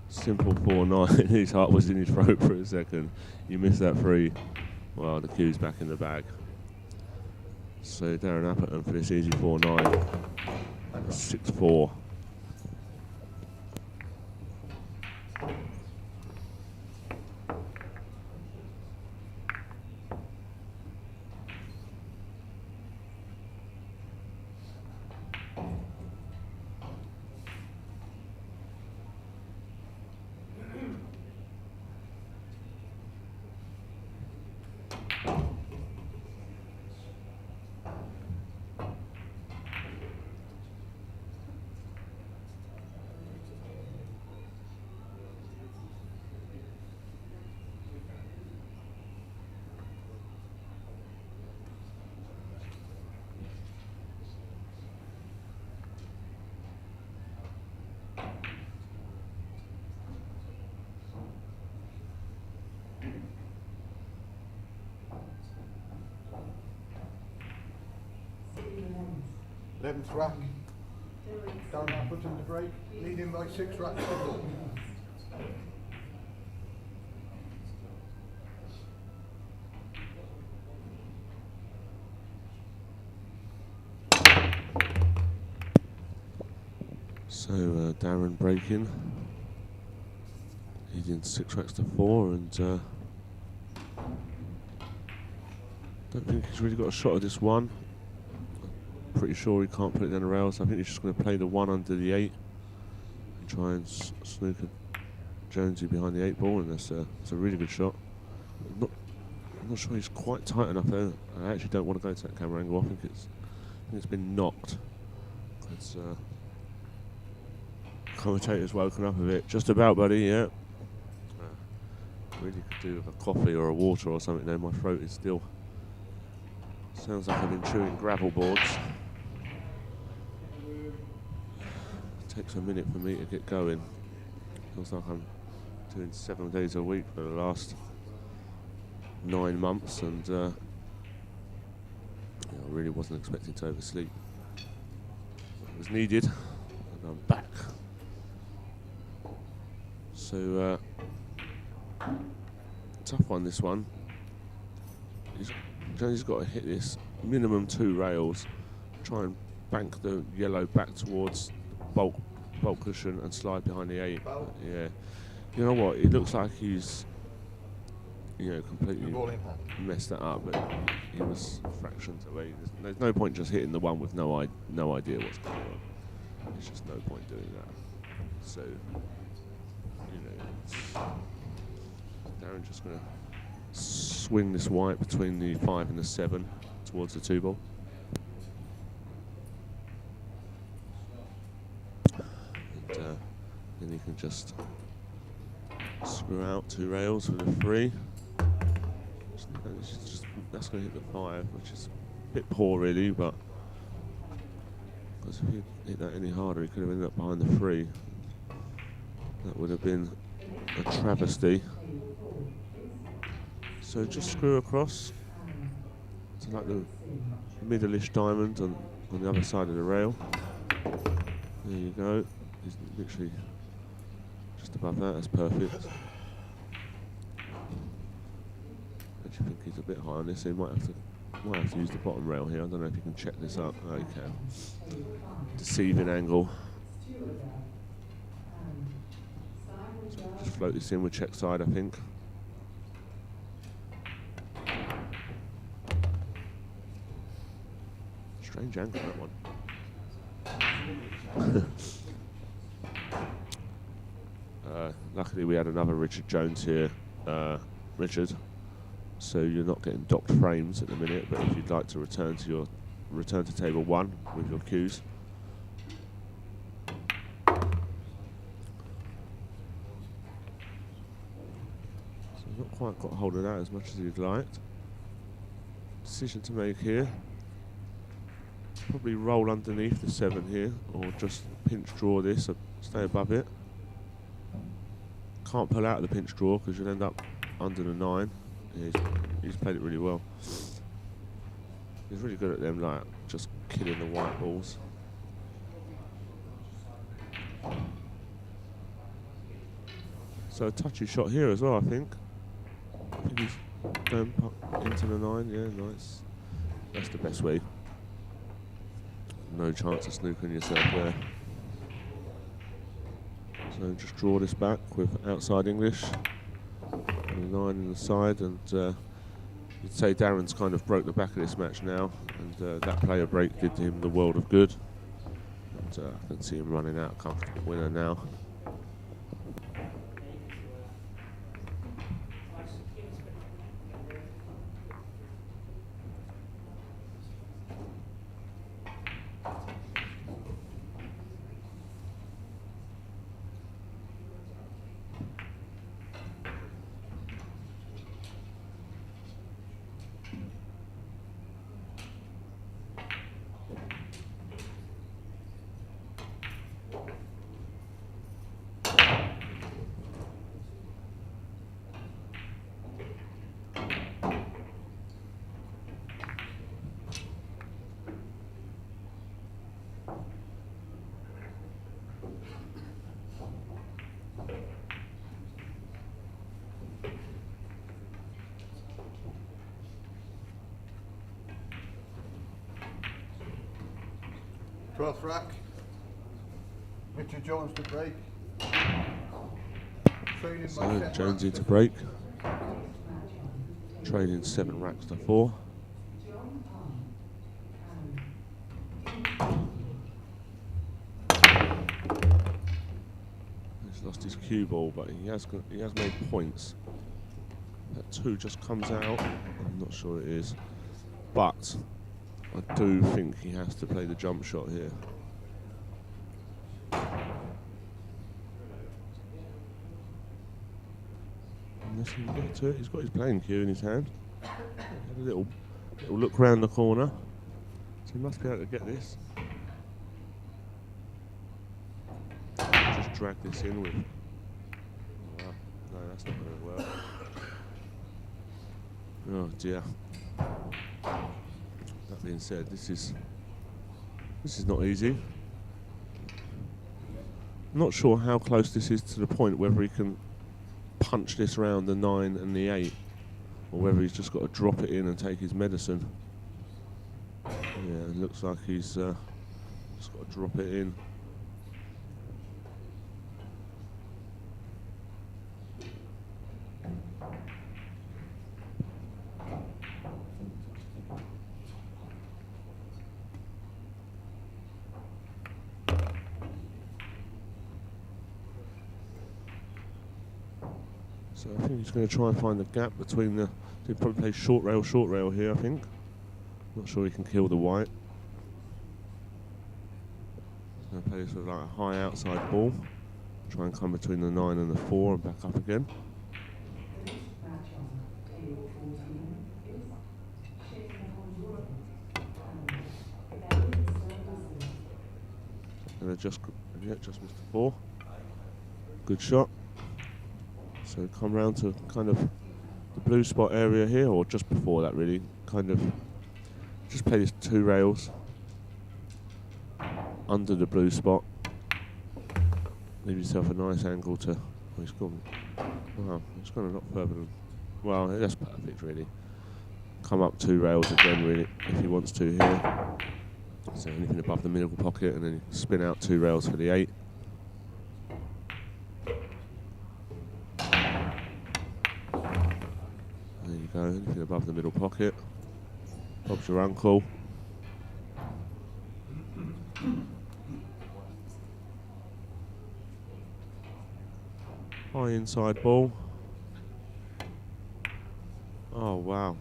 simple 4-9. His heart was in his throat for a second. You missed that 3. Well, the cue's back in the bag. So Darren Appleton for this easy 4-9. 6-4. Eleventh rack. Darren Appleton to break, leading by 6 racks to 4. So Darren breaking, leading 6 racks to 4, and don't think he's really got a shot at this one. Pretty sure he can't put it down the rails. I think he's just going to play the 1 under the 8 and try and snooker Jonesy behind the 8 ball, and that's a really good shot. I'm not sure he's quite tight enough there. I actually don't want to go to that camera angle. I think it's been knocked. Commentator's woken up a bit. Just about, buddy, yeah. Really could do with a coffee or a water or something there. My throat is still... Sounds like I've been chewing gravel boards. It takes a minute for me to get going. Feels like I'm doing 7 days a week for the last 9 months, and I really wasn't expecting to oversleep. It was needed, and I'm back. So, tough one, this one. He's got to hit this minimum 2 rails, try and bank the yellow back towards bulk cushion and slide behind the 8. Yeah. You know what? It looks like he's, completely messed that up, but he was fractions away. There's no point just hitting the one with no idea what's going on. There's just no point doing that. So, Darren just going to swing this white between the 5 and the 7 towards the 2 ball. And then he can just screw out 2 rails with a 3. That's going to hit the 5, which is a bit poor really, but because if he hit that any harder, he could have ended up behind the 3. That would have been a travesty. So just screw across to like the middle-ish diamond on the other side of the rail. There you go. He's literally just above that. That's perfect. I actually think he's a bit high on this, so he might have to use the bottom rail here. I don't know if you can check this up. Oh, you can. Deceiving angle. So just float this in with check side, I think. Strange angle, that one. Luckily we had another Richard Jones here, Richard. So you're not getting docked frames at the minute, but if you'd like to return to table 1 with your cues. So not quite got hold of that as much as you'd liked. Decision to make here. Probably roll underneath the 7 here, or just pinch draw this, or stay above it. Can't pull out of the pinch draw because you'll end up under the 9. Yeah, he's played it really well. He's really good at them, like just killing the white balls. So a touchy shot here as well, I think. I think he's going into the 9. Yeah, nice. That's the best way. No chance of snooking yourself there. So just draw this back with outside English. And a 9 in the side, and you'd say Darren's kind of broke the back of this match now, and that player break did him the world of good. And I can see him running out a comfortable winner now. Twelfth rack. Richard Jones to break. So Jonesy to break. Trading 7 racks to 4. He's lost his cue ball, but he has made points. That 2 just comes out. I'm not sure it is, but I do think he has to play the jump shot here. Unless he can get to it. He's got his playing cue in his hand. Had a little look round the corner. So he must be able to get this. Just drag this in with. Oh, wow. No, that's not going to work. Oh dear. That being said, this is not easy. I'm not sure how close this is to the point, whether he can punch this round the 9 and the 8, or whether he's just got to drop it in and take his medicine. Yeah, it looks like he's just got to drop it in. So I think he's going to try and find the gap between the. He'll probably play short rail here, I think. Not sure he can kill the white. He's going to play this with like a high outside ball. Try and come between the 9 and the 4 and back up again. And just missed the 4. Good shot. So come round to kind of the blue spot area here, or just before that really, kind of just play these 2 rails under the blue spot. Leave yourself a nice angle to, oh, he's gone a lot further than, well, that's perfect really. Come up 2 rails again really, if he wants to here. So anything above the middle pocket, and then spin out 2 rails for the 8. There you go, anything above the middle pocket. Bob's your uncle. High inside ball. Oh wow.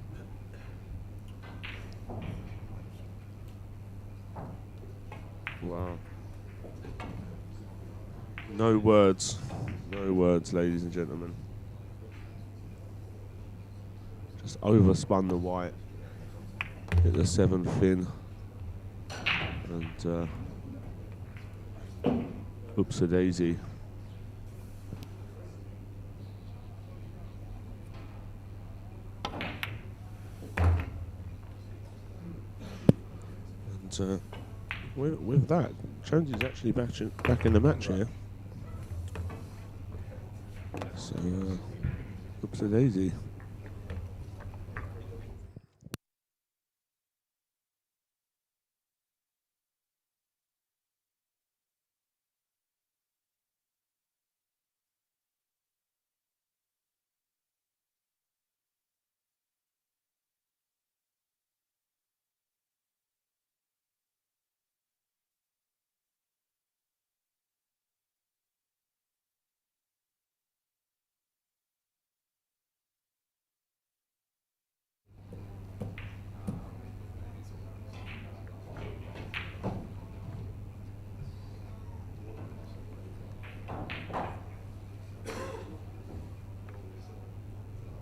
Wow. No words, ladies and gentlemen. Just overspun the white, hit the 7 fin, and oops a daisy. And with that, Jonesy's actually back in the match here. So, oops a daisy.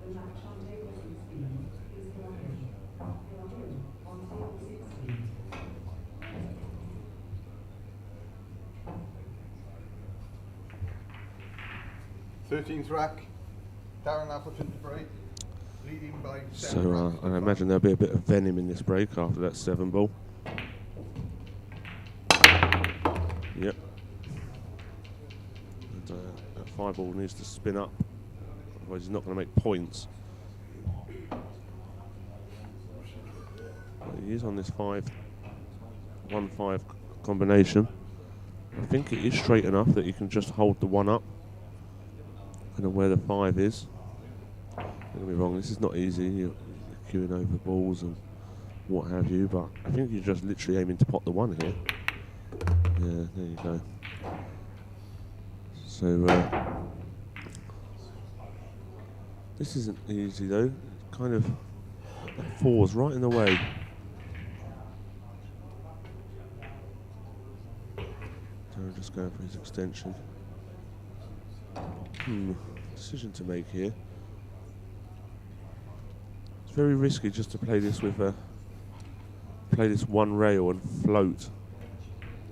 The match on table 16 is Darren on table 16. 13th rack, Darren Appleton to break, leading by 7 So racks. I imagine there'll be a bit of venom in this break after that 7 ball. Yep. And that 5 ball needs to spin up, otherwise he's not going to make points. But he is on this 1-5 combination. I think it is straight enough that you can just hold the 1 up. I don't know where the 5 is. Don't get me wrong, this is not easy. You're queuing over balls and what have you, but I think you're just literally aiming to pot the 1 here. Yeah, there you go. So this isn't easy though. Kind of that 4's right in the way. So I'm just going for his extension. Decision to make here. very risky just to play this with play this one rail and float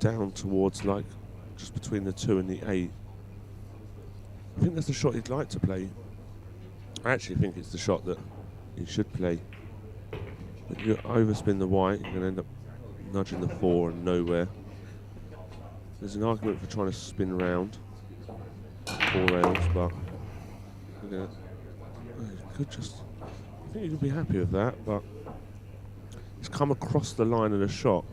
down towards like just between the 2 and the 8. I think that's the shot he'd like to play. I actually think it's the shot that he should play. But you overspin the white, you're going to end up nudging the 4 and nowhere. There's an argument for trying to spin round 4 rails, but you could just. I think you could be happy with that, but it's come across the line of the shot.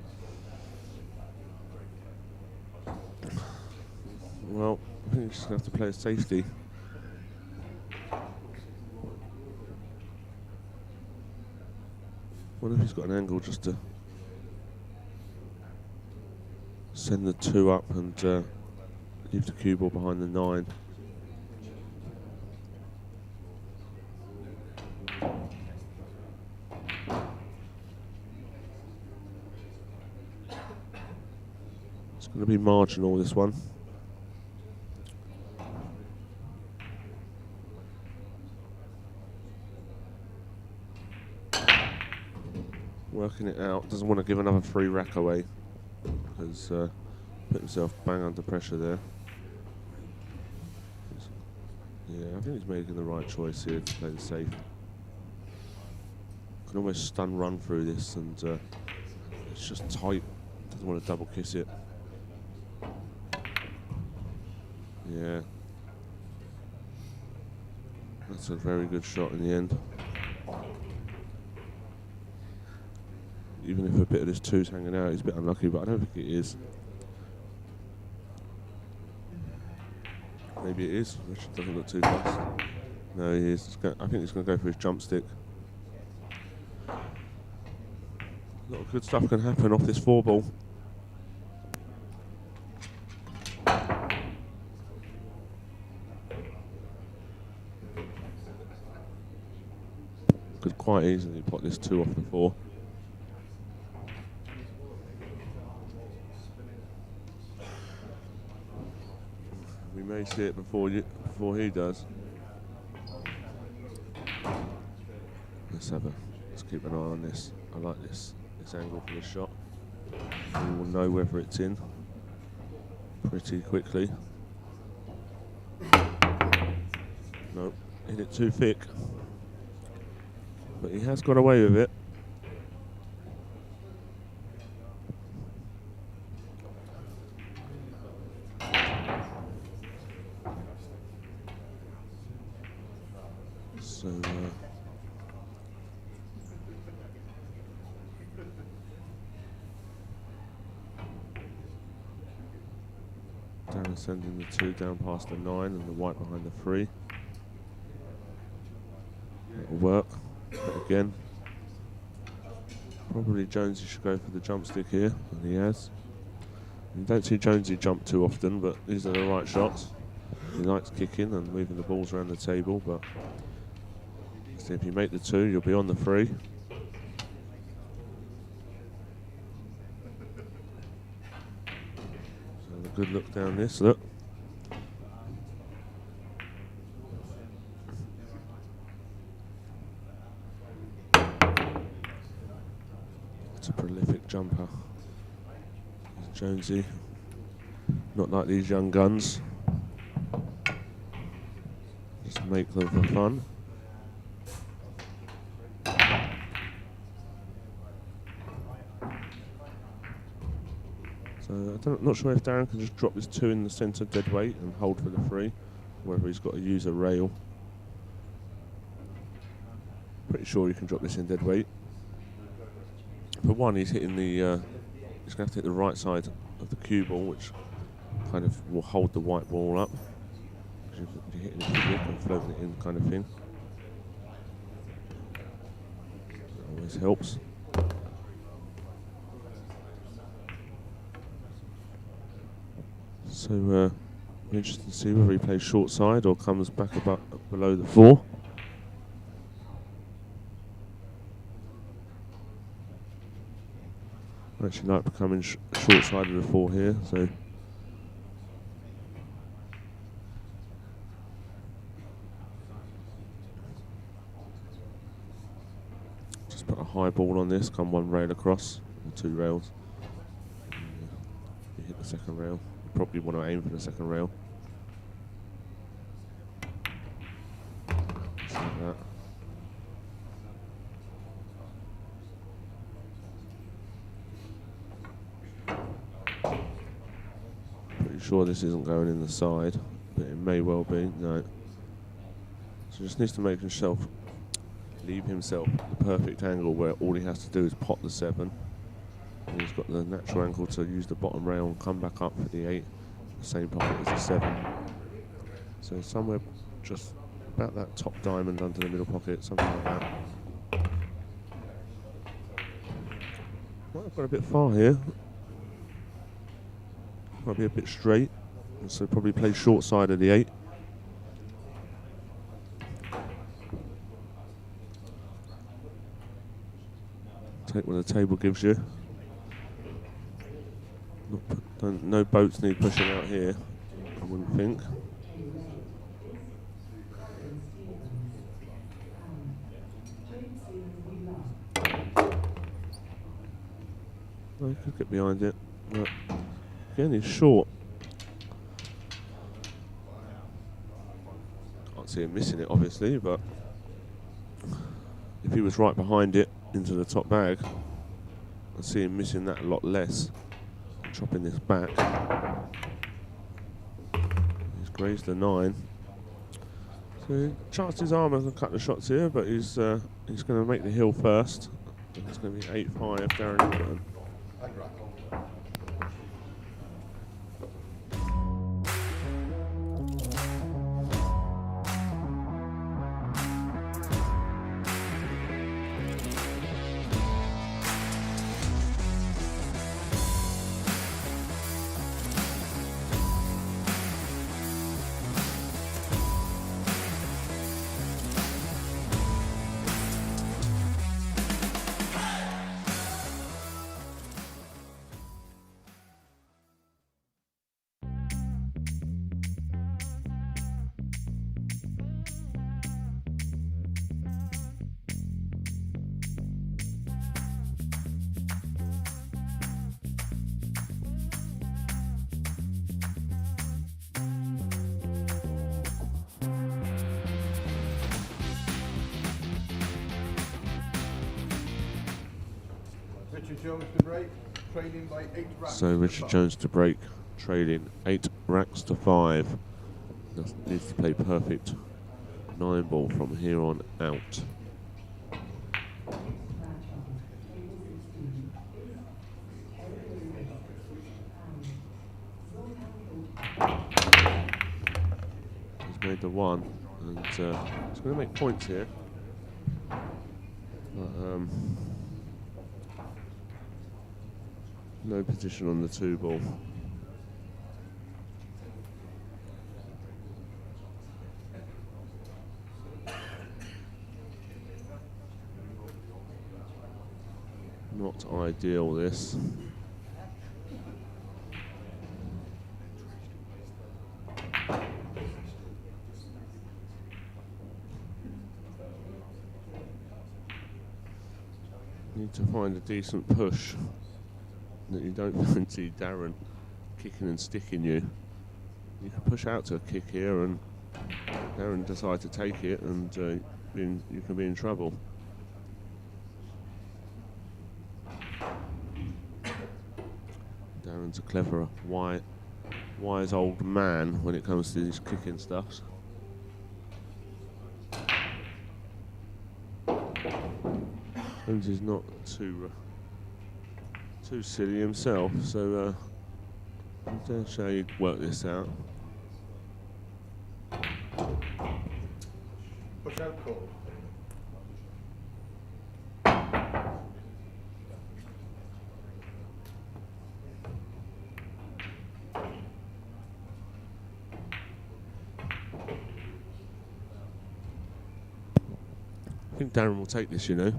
Well, I think you're just going to have to play a safety. What if he's got an angle just to send the 2 up and leave the cue ball behind the 9? It's going to be marginal, this one. Working it out, doesn't want to give another free rack away because put himself bang under pressure there. Yeah, I think he's making the right choice here to play the safe. Can almost stun run through this, and it's just tight. Doesn't want to double kiss it. Yeah, that's a very good shot in the end. Even if a bit of this 2's hanging out, he's a bit unlucky, but I don't think it is. Maybe it is. Richard doesn't look too fast. No, he is. I think he's going to go for his jump stick. A lot of good stuff can happen off this 4 ball. Could quite easily pot this 2 off the 4. We may see it before he does. Let's keep an eye on this. I like this angle for this shot. We will know whether it's in pretty quickly. Nope, hit it too thick. But he has got away with it. So Darren sending the 2 down past the 9 and the white behind the 3. It'll work. But again, probably Jonesy should go for the jump stick here, and he has. You don't see Jonesy jump too often, but these are the right shots. He likes kicking and moving the balls around the table, but so if you make the 2, you'll be on the 3. So a good look down this, look. It's a prolific jumper. There's Jonesy, not like these young guns. Just make them for fun. So I'm not sure if Darren can just drop this 2 in the centre dead weight and hold for the 3, or whether he's got to use a rail. Pretty sure he can drop this in dead weight. For one, he's hitting the. He's going to have to hit the right side of the cue ball, which kind of will hold the white ball up. You're hitting it and floating it in, kind of thing. That always helps. So we're interested to see whether he plays short side or comes back about below the 4. I actually like becoming short side of the 4 here, so high ball on this, come one rail across, or two rails. You hit the second rail. You probably want to aim for the second rail. Just like that. Pretty sure this isn't going in the side, but it may well be. No. So just needs to make himself, leave himself the perfect angle where all he has to do is pot the 7. And he's got the natural angle to use the bottom rail and come back up for the 8. The same pocket as the 7. So somewhere just about that top diamond under the middle pocket, something like that. Might have got a bit far here. Might be a bit straight. So probably play short side of the 8. Take what the table gives you. No boats need pushing out here, I wouldn't think. No, you could get behind it. But again, he's short. Can't see him missing it, obviously, but if he was right behind it into the top bag, I see him missing that a lot less. Chopping this back. He's grazed the 9. So he chanced his arm on a couple of shots here, but he's going to make the hill first. It's going to be 8-5, Darren Appleton. And rack. Richard Jones to break, trailing by 8 racks. So Richard Jones to break, trailing 8 racks to 5. Needs to play perfect 9 ball from here on out. He's made the 1, and he's going to make points here. But, no position on the 2 ball. Not ideal, this. Need to find a decent push that you don't fancy Darren kicking and sticking you. You can push out to a kick here and Darren decide to take it, and you can be in trouble. Darren's a clever, wise old man when it comes to these kicking stuffs. And he's not too silly himself, so I'll show you work this out. Push out call. I think Darren will take this, you know.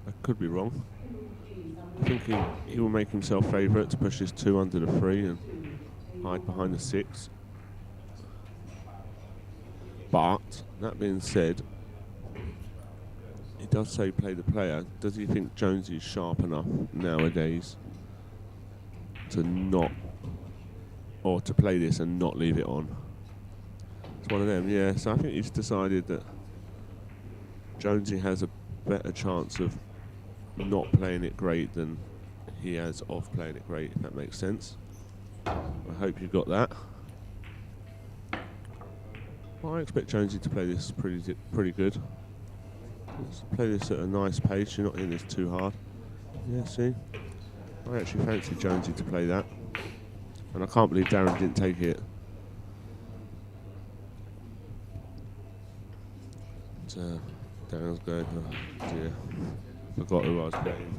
I could be wrong. I think he will make himself favourite to push his 2 under the 3 and hide behind the 6. But, that being said, does say play the player. Does he think Jonesy is sharp enough nowadays to not, or to play this and not leave it on? It's one of them, yeah. So I think he's decided that Jonesy has a better chance of not playing it great than he has of playing it great, if that makes sense. I hope you got that. Well, I expect Jonesy to play this pretty good. Let's play this at a nice pace. You're not in this too hard. Yeah, see? I actually fancy Jonesy to play that. And I can't believe Darren didn't take it. Darren's going, oh dear. Forgot who I was playing.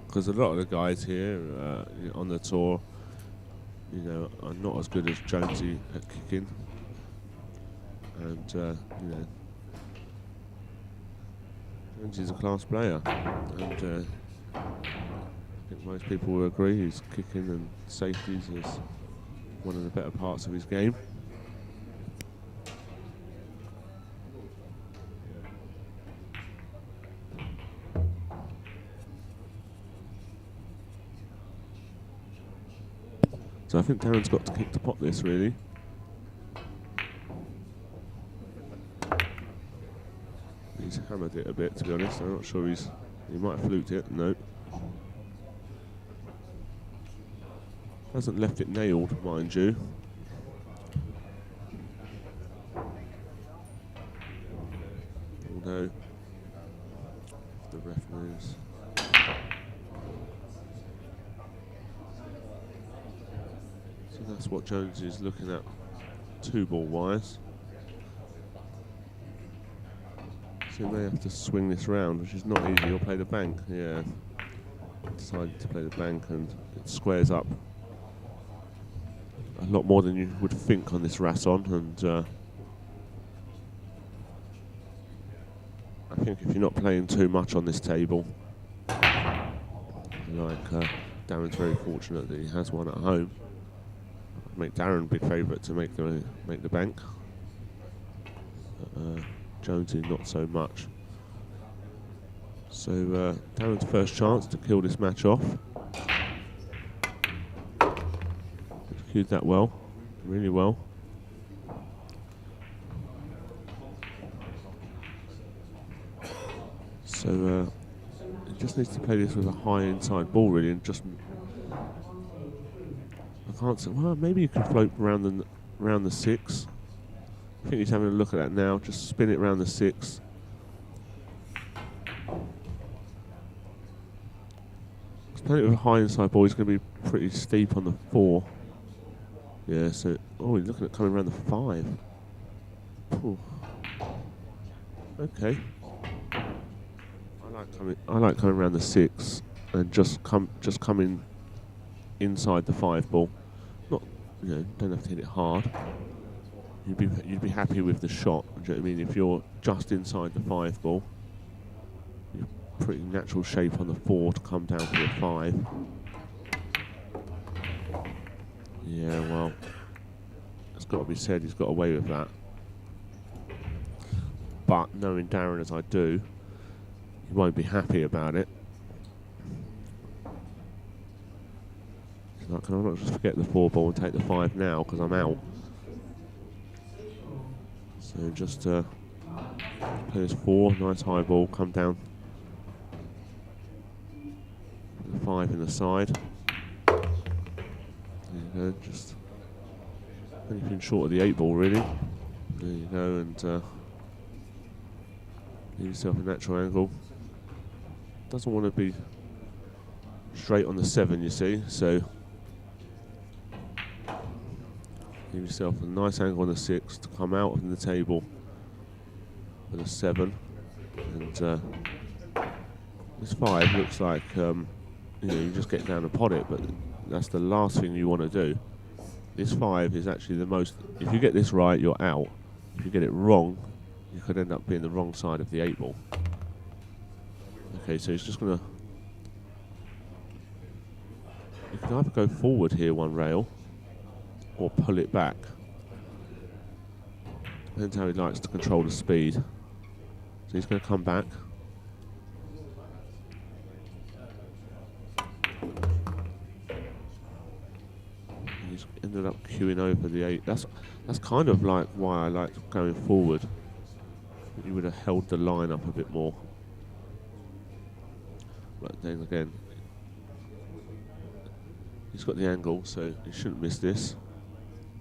Because a lot of the guys here on the tour, you know, are not as good as Jonesy at kicking. And, you know, Jonesy's a class player. And I think most people will agree his kicking and safeties is one of the better parts of his game. So I think Darren's got to kick to pot this, really. He's hammered it a bit, to be honest. I'm not sure he might have fluked it. No. Hasn't left it nailed, mind you. Although, the ref moves. So that's what Jones is looking at, 2-ball wise. So he may have to swing this round, which is not easy, or play the bank. Yeah, decided to play the bank, and it squares up a lot more than you would think on this Rasson. And I think if you're not playing too much on this table, like Darren's very fortunate that he has one at home. I'd make Darren a big favourite to make the bank. Jonesy not so much. So Darren's first chance to kill this match off. Executed that well, really well. So he just needs to play this with a high inside ball, really, and just I can't say. Well, maybe you can float around the 6. I think he's having a look at that now. Just spin it around the 6. He's playing it with a high inside ball. He's going to be pretty steep on the 4. Yeah. So he's looking at coming around the 5. Ooh. Okay. I like coming around the 6 and just coming inside the 5 ball. Not, you know, don't have to hit it hard. You'd be happy with the shot. Do you know what I mean? If you're just inside the 5 ball, you're pretty natural shape on the 4 to come down to the 5. Yeah, well, it's got to be said, he's got away with that. But knowing Darren as I do, he won't be happy about it. He's like, can I not just forget the 4 ball and take the 5 now because I'm out? So just play this 4, nice high ball, come down. The 5 in the side. There you go, just anything short of the 8 ball, really. There you go, and give yourself a natural angle. Doesn't want to be straight on the 7, you see, so give yourself a nice angle on the 6 to come out of the table with a 7, and this 5 looks like you just get down and pot it, but that's the last thing you want to do. This 5 is actually the most. If you get this right, you're out. If you get it wrong, you could end up being the wrong side of the 8 ball. Okay, so he's just gonna. You can either go forward here 1 rail, or pull it back. Depends how he likes to control the speed. So he's going to come back. ended up queuing over the 8. That's kind of like why I liked going forward. You would have held the line up a bit more. But then again, he's got the angle, so he shouldn't miss this.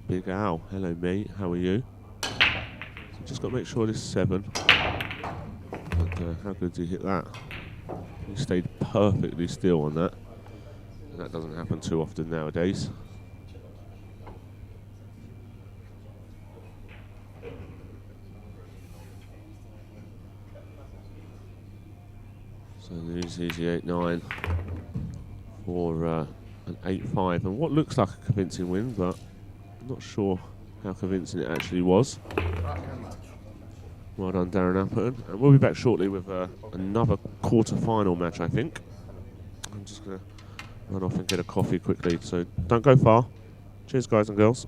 Big Al, hello mate, how are you? So just got to make sure this 7. But how good did he hit that? He stayed perfectly still on that. And that doesn't happen too often nowadays. So there's easy 8-9 for an 8-5, and what looks like a convincing win, but I'm not sure how convincing it actually was. Well done, Darren Appleton. And we'll be back shortly with another quarter-final match, I think. I'm just going to run off and get a coffee quickly, so don't go far. Cheers, guys and girls.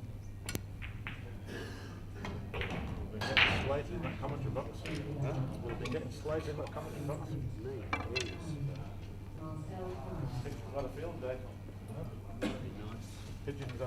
Pigeons